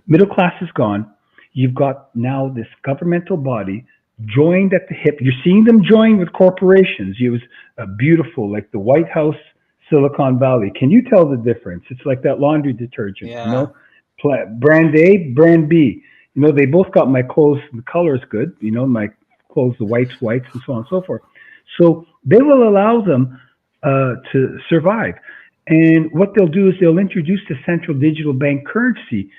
S1: middle class is gone. You've got now this governmental body joined at the hip. You're seeing them join with corporations. It was beautiful, like the White House, Silicon Valley. Can you tell the difference? It's like that laundry detergent, brand A, brand B. They both got my clothes, the color is good. My clothes, the whites, and so on and so forth. So they will allow them to survive. And what they'll do is they'll introduce the central digital bank currency,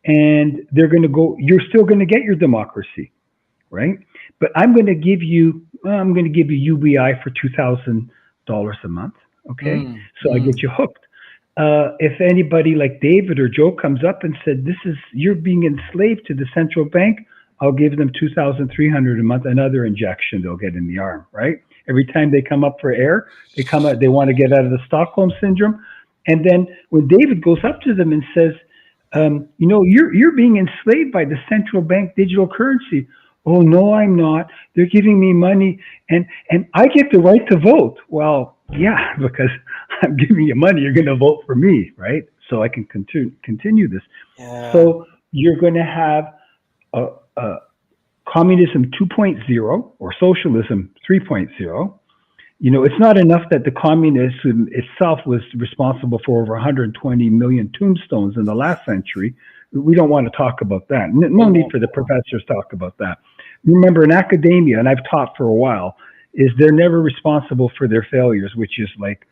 S1: and they're going to go, you're still going to get your democracy, right? But I'm going to give you UBI for $2,000 a month. Okay. So I get you hooked. If anybody like David or Joe comes up and said, you're being enslaved to the central bank, I'll give them $2,300 a month, another injection they'll get in the arm, right? Every time they come up for air, they want to get out of the Stockholm syndrome. And then when David goes up to them and says, you're being enslaved by the central bank digital currency. Oh, no, I'm not. They're giving me money and I get the right to vote. Well, yeah, because I'm giving you money, you're going to vote for me, right? So I can continue this. Yeah. So you're going to have communism 2.0 or socialism 3.0. It's not enough that the communism itself was responsible for over 120 million tombstones in the last century. We don't want to talk about that. No need for the professors to talk about that. Remember, in academia, and I've taught for a while, is they're never responsible for their failures, which is like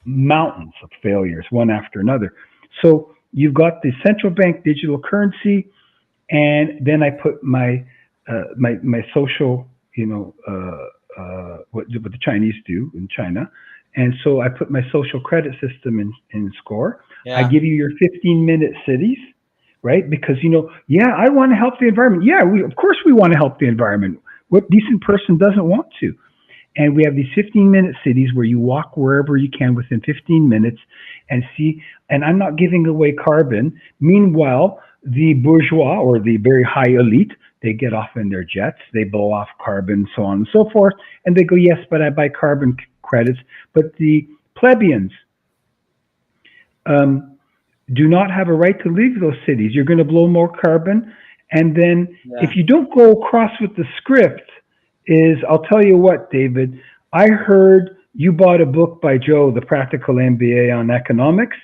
S1: mountains of failures, one after another. So you've got the central bank digital currency, and then I put my social, what the Chinese do in China. And so I put my social credit system in score. Yeah. I give you your 15-minute cities, right? Because, I want to help the environment. Yeah, of course we want to help the environment. What decent person doesn't want to? And we have these 15-minute cities where you walk wherever you can within 15 minutes and see, and I'm not giving away carbon. Meanwhile, the bourgeois or the very high elite, they get off in their jets, they blow off carbon, so on and so forth, and they go, yes, but I buy carbon credits. But the plebeians do not have a right to leave those cities. You're going to blow more carbon. And then if you don't go across with the script, I'll tell you what, David, I heard you bought a book by Joe, the Practical MBA on economics,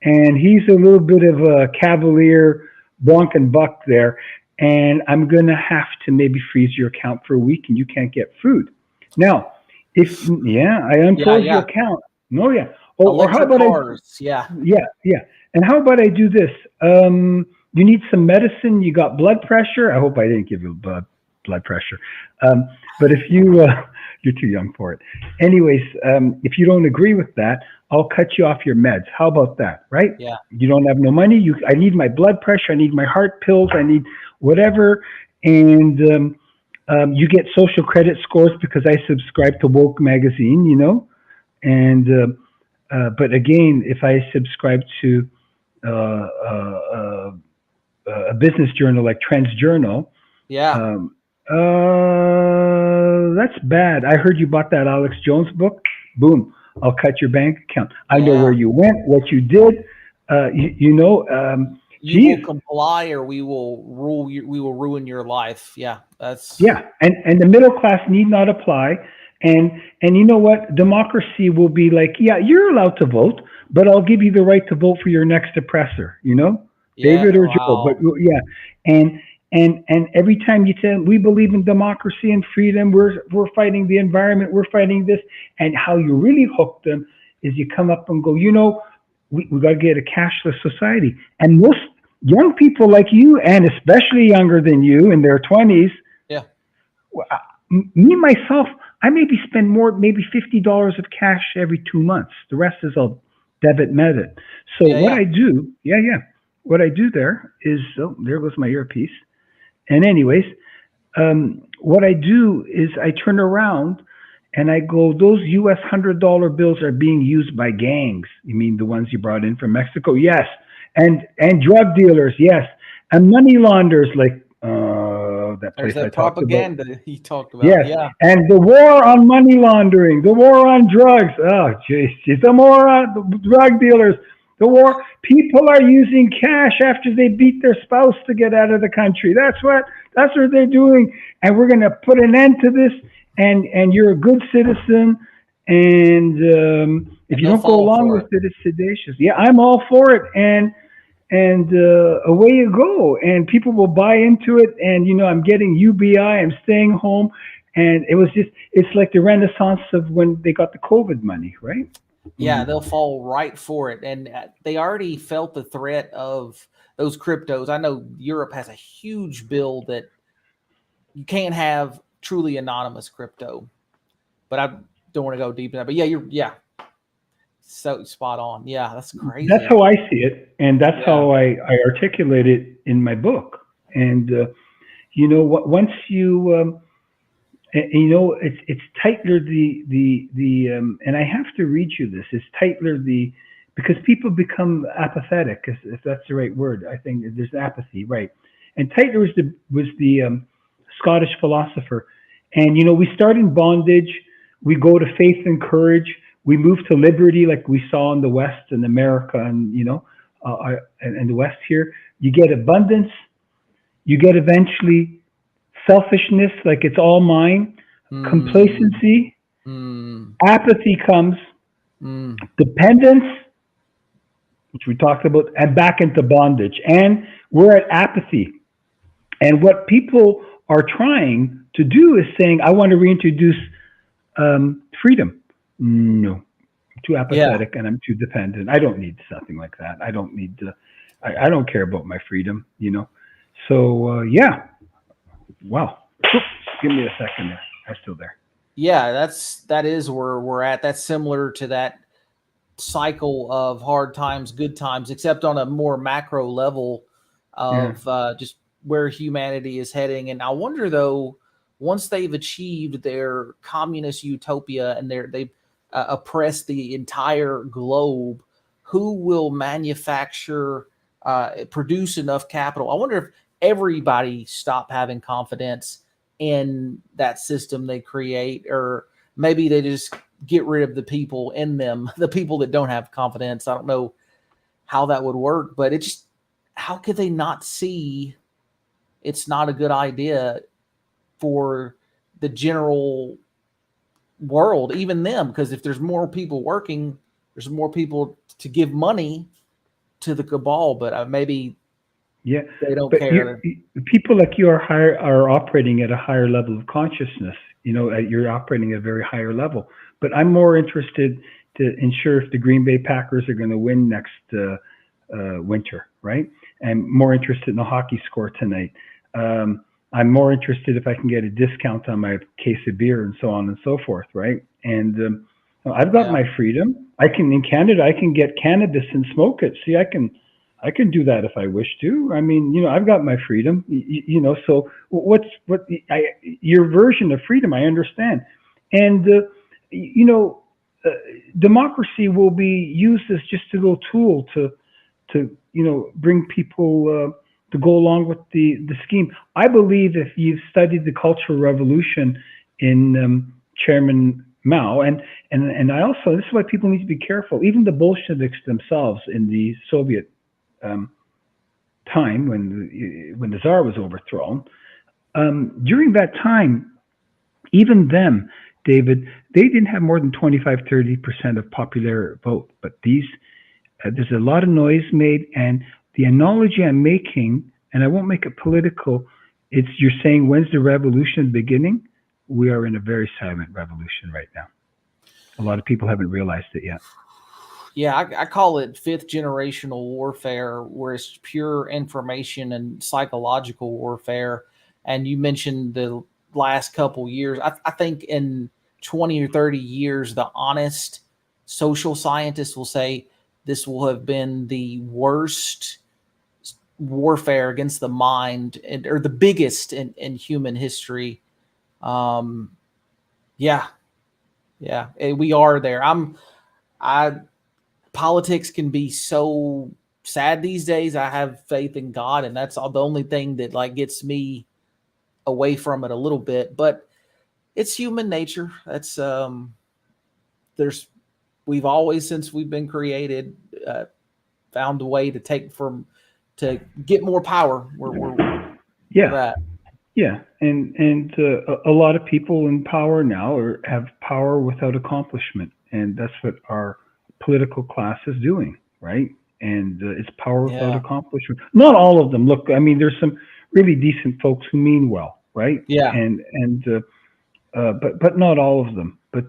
S1: and he's a little bit of a cavalier, bonk and buck there. And I'm going to have to maybe freeze your account for a week and you can't get food. Now, I unfroze your account. No, yeah. Or how about Yeah. And how about I do this? You need some medicine. You got blood pressure. I hope I didn't give you blood pressure. But if you're too young for it. Anyways, if you don't agree with that, I'll cut you off your meds. How about that, right?
S2: Yeah.
S1: You don't have no money. I need my blood pressure. I need my heart pills. I need whatever. And you get social credit scores because I subscribe to Woke magazine, And but again, if I subscribe to a business journal like Trends Journal, that's bad. I heard you bought that Alex Jones book. Boom. I'll cut your bank account. I know where you went, what you did. You will comply, or we will ruin your life. Yeah, that's And the middle class need not apply. And you know what? Democracy will be like, you're allowed to vote, but I'll give you the right to vote for your next oppressor.
S2: Yeah.
S1: David or Joe, but
S2: Wow.
S1: yeah, and and every time you tell them we believe in democracy and freedom, we're fighting the environment, we're fighting this, and how you really hook them is you come up and go, we got to get a cashless society, and most young people like you, and especially younger than you in their 20s,
S2: Yeah.
S1: me myself, I maybe spend more, maybe $50 of cash every 2 months. The rest is all debit method. So
S2: Yeah.
S1: what
S2: Yeah.
S1: I do, yeah, what I do there is, oh, there goes my earpiece. And anyways, what I do is I turn around and I go, those US $100 bills are being used by gangs. You mean the ones you brought in from Mexico? Yes. And drug dealers, yes. And money launderers like that
S2: There's
S1: place I
S2: that
S1: talked about.
S2: propaganda you talked about.
S1: Yes,
S2: Yeah.
S1: and the war on money laundering, the war on drugs. Oh, jeez, the war on the drug dealers. The war. People are using cash after they beat their spouse to get out of the country. That's what they're doing, and we're going to put an end to this. And you're a good citizen, and if
S2: And
S1: you
S2: they'll
S1: don't go
S2: fall
S1: along
S2: for
S1: with
S2: it.
S1: it, it's seditious. Yeah, I'm all for it, and away you go, and people will buy into it, and I'm getting UBI, I'm staying home, and it's like the renaissance of when they got the COVID money, right?
S2: Yeah,
S1: Mm.
S2: they'll fall right for it. And they already felt the threat of those cryptos. I know Europe has a huge bill that you can't have truly anonymous crypto, but I don't want to go deep in that. But yeah, yeah, so spot on. Yeah, that's
S1: That's
S2: crazy.
S1: how I see it, and that's
S2: Yeah.
S1: how I articulate it in my book. And once you it's Tightler and I have to read you this. It's Tightler because people become apathetic, if that's the right word. I think there's apathy, right? And Tightler was the Scottish philosopher, and we start in bondage, we go to faith and courage, we move to liberty, like we saw in the West and America, and and the West here. You get abundance, you get eventually selfishness, like it's all mine,
S2: Mm,
S1: complacency,
S2: mm,
S1: apathy comes,
S2: mm.
S1: dependence, which we talked about, and back into bondage. And we're at apathy. And what people are trying to do is saying, I want to reintroduce freedom. No, I'm too
S2: Yeah.
S1: apathetic and I'm too dependent. I don't need something like that. I don't need to, I don't care about my freedom. So, yeah, wow. Oops, give me a second there. I'm still there.
S2: Yeah, that is where we're at. That's similar to that cycle of hard times, good times, except on a more macro level
S1: Yeah.
S2: of just where humanity is heading. And I wonder though, once they've achieved their communist utopia and they've oppressed the entire globe, who will manufacture, produce enough capital? I wonder if everybody stop having confidence in that system they create, or maybe they just get rid of the people in them, the people that don't have confidence. I don't know how that would work, but it just, how could they not see it's not a good idea for the general world, even them? Because if there's more people working, there's more people to give money to the cabal, but maybe
S1: Yeah,
S2: they don't
S1: but
S2: care.
S1: people like you are operating at a higher level of consciousness. You're operating at a very higher level. But I'm more interested to ensure if the Green Bay Packers are going to win next winter, right? I'm more interested in the hockey score tonight. I'm more interested if I can get a discount on my case of beer and so on and so forth, right? And I've got
S2: Yeah.
S1: my freedom. I can in Canada, I can get cannabis and smoke it. See, I can do that if I wish to. I mean, I've got my freedom. So your version of freedom? I understand, and you know, uh, democracy will be used as just a little tool to bring people to go along with the scheme. I believe if you've studied the Cultural Revolution in Chairman Mao, and I also, this is why people need to be careful. Even the Bolsheviks themselves in the Soviet um, time when the Tsar was overthrown. During that time, even them, David, they didn't have more than 25-30% of popular vote. But there's a lot of noise made, and the analogy I'm making, and I won't make it political, it's you're saying when's the revolution beginning? We are in a very silent revolution right now. A lot of people haven't realized it yet.
S2: Yeah, I call it fifth generational warfare, where it's pure information and psychological warfare. And you mentioned the last couple years. I think in 20 or 30 years, the honest social scientists will say this will have been the worst warfare against the mind, or the biggest in human history. Yeah, yeah, we are there. I Politics can be so sad these days. I have faith in God, and that's the only thing that like gets me away from it a little bit. But it's human nature. That's there's we've always, since we've been created, found a way to get more power. We're
S1: Yeah,
S2: that.
S1: yeah, and a lot of people in power now have power without accomplishment, and that's what our political class is doing, right? And it's power without
S2: Yeah,
S1: accomplishment. Not all of them. Look, I mean, there's some really decent folks who mean well, right?
S2: yeah,
S1: But not all of them. But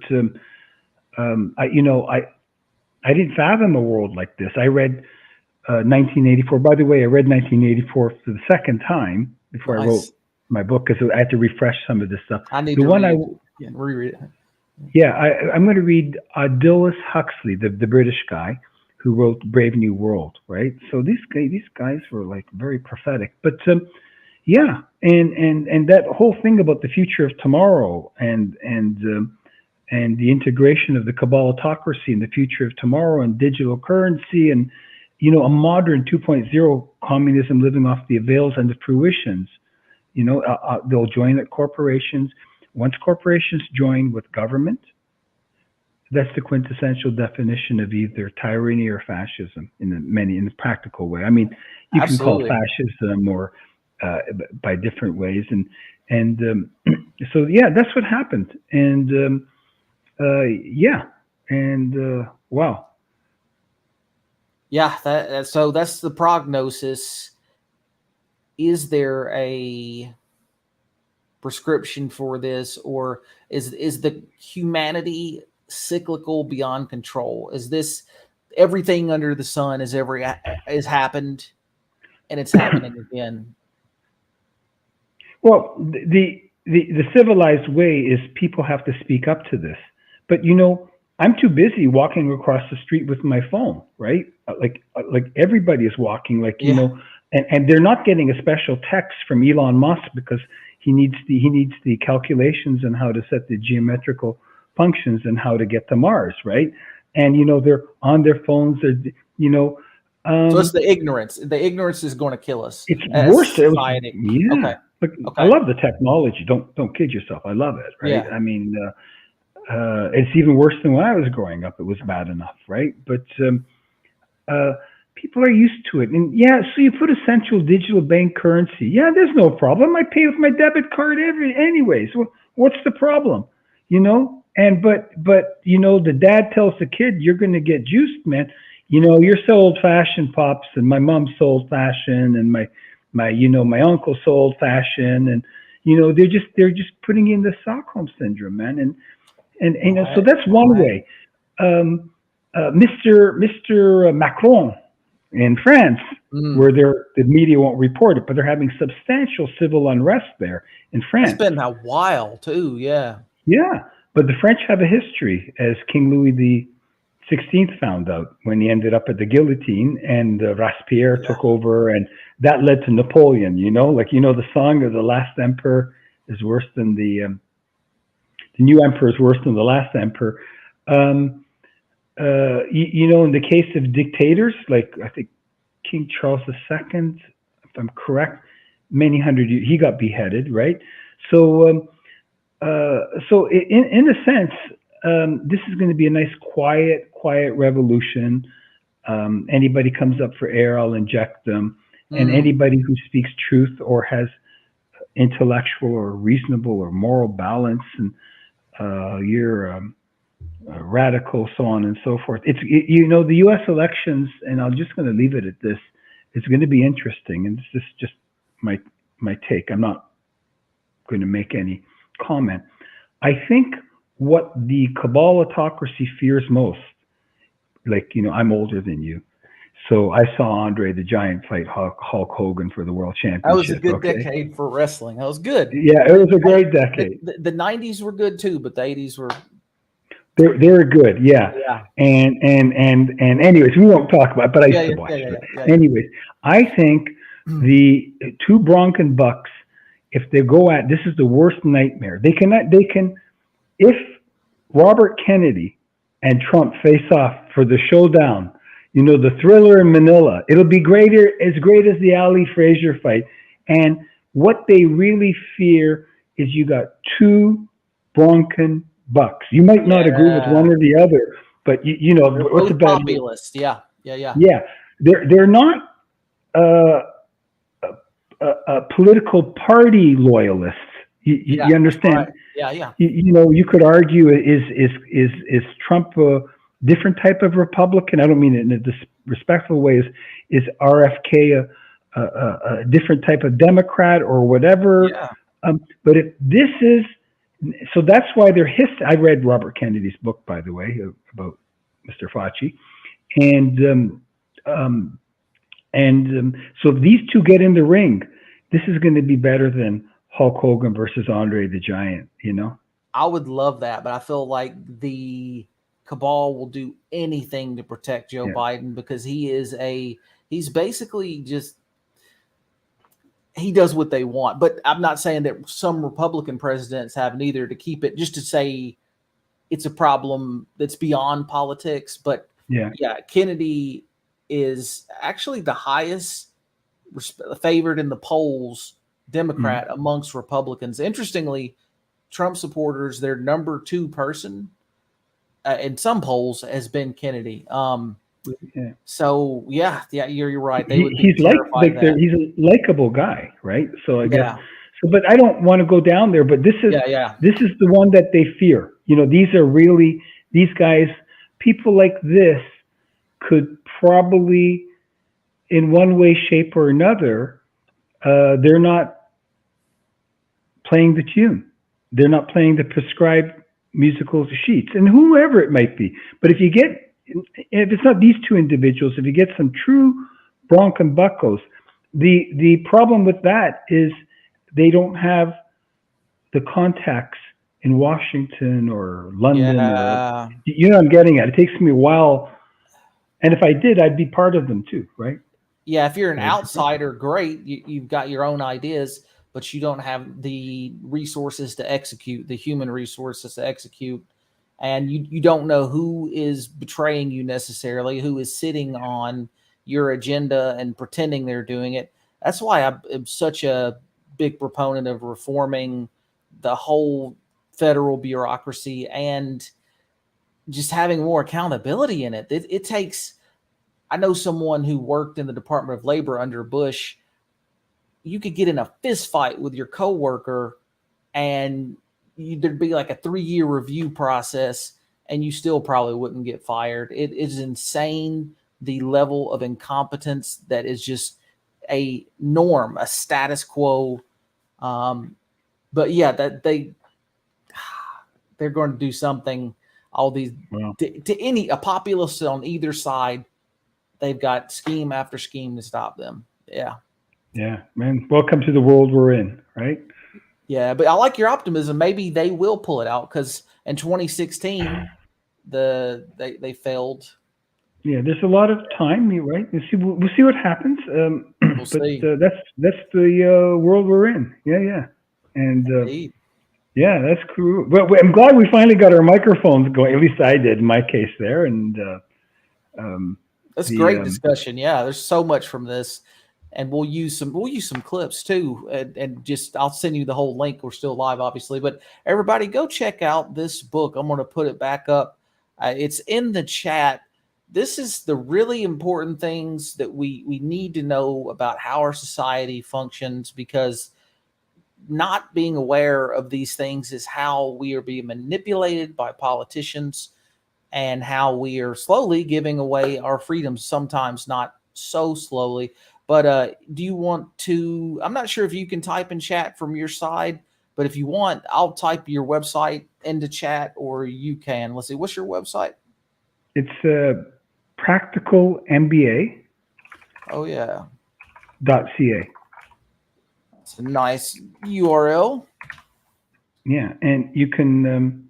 S1: I didn't fathom a world like this. I read 1984. By the way, I read 1984 for the second time before I wrote
S2: nice.
S1: my book because I had to refresh some of this stuff.
S2: I need
S1: The
S2: to
S1: one I,
S2: reread it.
S1: yeah, I'm going to read Aldous Huxley, the British guy who wrote Brave New World, right? So these guys were like very prophetic. But yeah, and that whole thing about the future of tomorrow and the integration of the cabalotocracy and the future of tomorrow and digital currency and a modern 2.0 communism living off the avails and the fruitions. They'll join at corporations. Once corporations join with government, that's the quintessential definition of either tyranny or fascism in the practical way. I mean, you can call
S2: Absolutely.
S1: fascism or by different ways, and so yeah, that's what happened, and yeah, and wow,
S2: Yeah, so that's the prognosis. Is there a prescription for this, or is the humanity cyclical beyond control? Is this everything under the sun is happened, and it's happening again?
S1: well, the civilized way is people have to speak up to this, but I'm too busy walking across the street with my phone, right? Like everybody is walking,
S2: Yeah,
S1: and they're not getting a special text from Elon Musk because he needs the calculations on how to set the geometrical functions and how to get to Mars, right? And they're on their phones.
S2: so it's
S1: Um,
S2: the ignorance. The ignorance is going to kill us
S1: it's
S2: as
S1: worse.
S2: society.
S1: Yeah.
S2: Okay,
S1: Look, I
S2: okay,
S1: love the technology. Don't kid yourself. I love it, right?
S2: yeah,
S1: I mean, it's even worse than when I was growing up. It was bad enough, right? But uh, people are used to it. And yeah, so you put a central digital bank currency. Yeah, there's no problem. I pay with my debit card anyways. What's the problem? And but the dad tells the kid, you're going to get juiced, man. You're so old fashioned, pops, and my mom's so old fashioned, and my uncle's so old fashioned, and they're just putting in the Stockholm syndrome, man. So
S2: okay,
S1: that's one
S2: okay.
S1: way. Mr. Macron in France,
S2: Mm.
S1: where the media won't report it, but they're having substantial civil unrest there in
S2: It's
S1: France.
S2: been a while too. Yeah,
S1: Yeah, but the French have a history, as King Louis the 16th found out when he ended up at the guillotine, and Robespierre
S2: yeah,
S1: took over, and that led to Napoleon. The song of the last emperor is worse than the new emperor is worse than the last emperor. Um, in the case of dictators, like I think King Charles II, if I'm correct, many hundred years, he got beheaded, right? So, in a sense, this is going to be a nice, quiet revolution. Anybody comes up for air, I'll inject them, and
S2: mm.
S1: anybody who speaks truth or has intellectual or reasonable or moral balance, and you're radical, so on and so forth. The U.S. elections, and I'm just going to leave it at this. It's going to be interesting, and this is just my take. I'm not going to make any comment. I think what the cabal autocracy fears most, like, I'm older than you, so I saw Andre the Giant fight Hulk Hogan for the world
S2: That was a
S1: championship.
S2: good decade for wrestling. That was good.
S1: Yeah, it was a great decade.
S2: The 90s were good too, but the 80s were.
S1: They're good, yeah.
S2: Yeah.
S1: And anyways, we won't talk about it, but I used to watch it. Anyways, I think the two Bronco bucks, if they go at, this is the worst nightmare. They can, if Robert Kennedy and Trump face off for the showdown, the Thriller in Manila, it'll be as great as the Ali Frazier fight. And what they really fear is you got two Bronco bucks. You might not agree with one or the other, but what's the bad
S2: populist? Yeah.
S1: Yeah, they're not political party loyalists. You understand?
S2: Right. Yeah.
S1: You could argue, is Trump a different type of Republican? I don't mean it in a disrespectful way. Is RFK a different type of Democrat or whatever?
S2: Yeah.
S1: But if this is, so that's why their history. I read Robert Kennedy's book, by the way, about Mr. Fauci, and so if these two get in the ring, this is going to be better than Hulk Hogan versus Andre the Giant.
S2: I would love that, but I feel like the cabal will do anything to protect Joe Biden, because he's basically just, he does what they want. But I'm not saying that some Republican presidents haven't either, to keep it, just to say it's a problem that's beyond politics. But Kennedy is actually the highest favored in the polls Democrat amongst Republicans. Interestingly, Trump supporters, their number 2 person in some polls has been Kennedy. So you're right. They would be terrified.
S1: He's a likable guy, right? So I guess. So, but I don't want to go down there. But this is the one that they fear. These guys, people like this could probably, in one way, shape, or another, they're not playing the tune. They're not playing the prescribed musical sheets, and whoever it might be. But if it's not these two individuals, if you get some true Bronco buckos, the problem with that is they don't have the contacts in Washington or London. Or, I'm getting at. It takes me a while. And if I did, I'd be part of them too, right?
S2: Yeah, if you're an outsider, great. You've got your own ideas, but you don't have the resources to execute, the human resources to execute. And you don't know who is betraying you necessarily, who is sitting on your agenda and pretending they're doing it. That's why I'm such a big proponent of reforming the whole federal bureaucracy and just having more accountability in it. It takes, I know someone who worked in the Department of Labor under Bush. You could get in a fist fight with your coworker and there'd be like a 3-year review process and you still probably wouldn't get fired. It is insane, the level of incompetence that is just a norm, a status quo. But that they're going to do something. All these to a populist on either side, they've got scheme after scheme to stop them.
S1: Yeah, man. Welcome to the world we're in, right?
S2: Yeah, but I like your optimism. Maybe they will pull it out, because in 2016, they failed. Yeah,
S1: there's a lot of time, right? We'll see what happens.
S2: We'll see.
S1: That's the world we're in. Yeah, and that's cool. But I'm glad we finally got our microphones going. At least I did in my case there, and
S2: that's great discussion. Yeah, there's so much from this. And we'll use some clips too, and just I'll send you the whole link. We're still live, obviously, but everybody go check out this book. I'm going to put it back up. It's in the chat. This is the really important things that we need to know about how our society functions, because not being aware of these things is how we are being manipulated by politicians and how we are slowly giving away our freedoms. Sometimes not so slowly. But do you want to? I'm not sure if you can type in chat from your side, but if you want, I'll type your website into chat, or you can. Let's see. What's your website?
S1: It's Practical MBA.
S2: Oh yeah,
S1: .ca.
S2: it's a nice URL.
S1: Yeah, and you can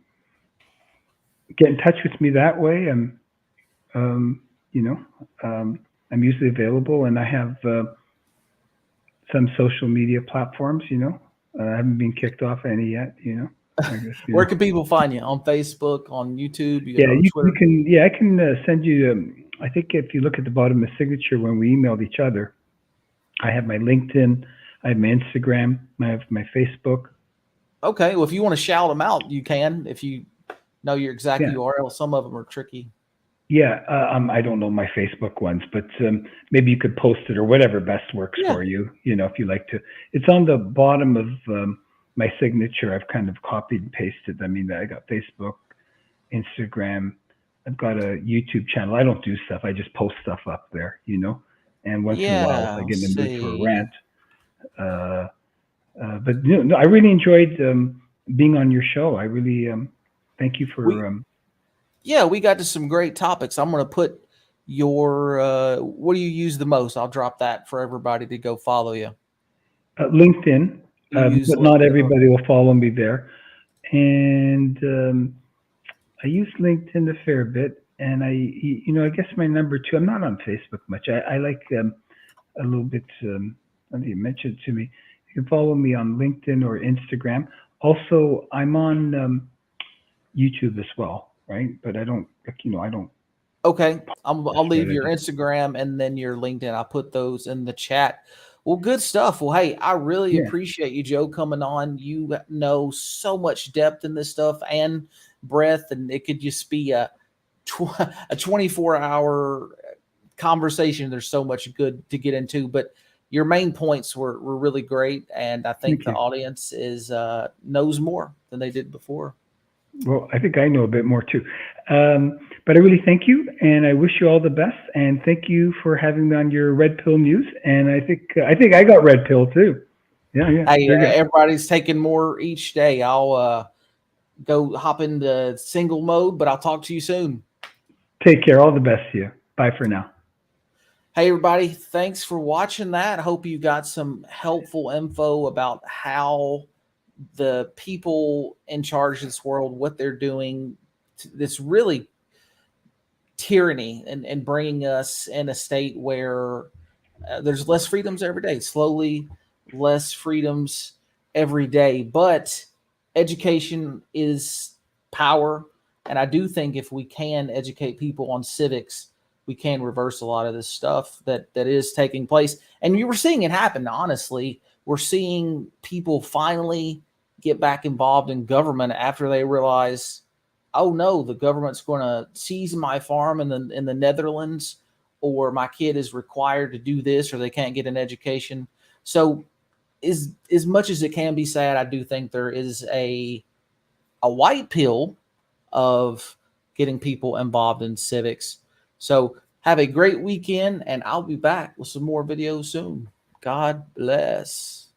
S1: get in touch with me that way. You know, I'm usually available, and I have some social media platforms. You know, I haven't been kicked off any yet. You know, I guess.
S2: Where can people find you? On Facebook, on YouTube,
S1: Yeah,
S2: Twitter?
S1: you can. Yeah, I can send you. I think if you look at the bottom of the signature when we emailed each other, I have my LinkedIn, I have my Instagram, I have my Facebook.
S2: Okay, well, if you want to shout them out, you can. If you know your exact
S1: Yeah.
S2: URL, some of them are tricky.
S1: Yeah, I don't know my Facebook ones, but maybe you could post it or whatever best works for you. You know, if you like to. It's on the bottom of my signature. I've kind of copied and pasted. I mean, I got Facebook, Instagram. I've got a YouTube channel. I don't do stuff. I just post stuff up there. You know, and once in a while, if I get in the mood for a rant. But no, I really enjoyed being on your show. I really thank you for.
S2: Yeah, we got to some great topics. I'm going to put your what do you use the most? I'll drop that for everybody to go follow you.
S1: LinkedIn, but
S2: LinkedIn,
S1: not everybody will follow me there. And I use LinkedIn a fair bit, and I guess my number two. I'm not on Facebook much. I like a little bit. I think you mentioned it to me. You can follow me on LinkedIn or Instagram. Also, I'm on YouTube as well, right? But I don't, I don't.
S2: Okay, I'll leave your Instagram and then your LinkedIn. I'll put those in the chat. Well, good stuff. Well, hey, I really appreciate you, Joe, coming on. You know so much depth in this stuff and breadth, and it could just be a 24-hour conversation. There's so much good to get into, but your main points were really great, and I think the audience knows more than they did before.
S1: Well, I think I know a bit more too. But I really thank you, and I wish you all the best. And thank you for having me on your Red Pill News. And I think I got Red Pill too. Yeah.
S2: Hey, everybody's taking more each day. I'll go hop into single mode, but I'll talk to you soon.
S1: Take care. All the best to you. Bye for now.
S2: Hey, everybody. Thanks for watching that. I hope you got some helpful info about how the people in charge of this world, what they're doing, this really tyranny and bringing us in a state where there's less freedoms every day, slowly less freedoms every day. But education is power. And I do think if we can educate people on civics, we can reverse a lot of this stuff that is taking place. And you were seeing it happen, honestly. We're seeing people finally get back involved in government after they realize, oh no, the government's going to seize my farm in the Netherlands, or my kid is required to do this, or they can't get an education. So as much as it can be sad, I do think there is a white pill of getting people involved in civics. So have a great weekend, and I'll be back with some more videos soon. God bless.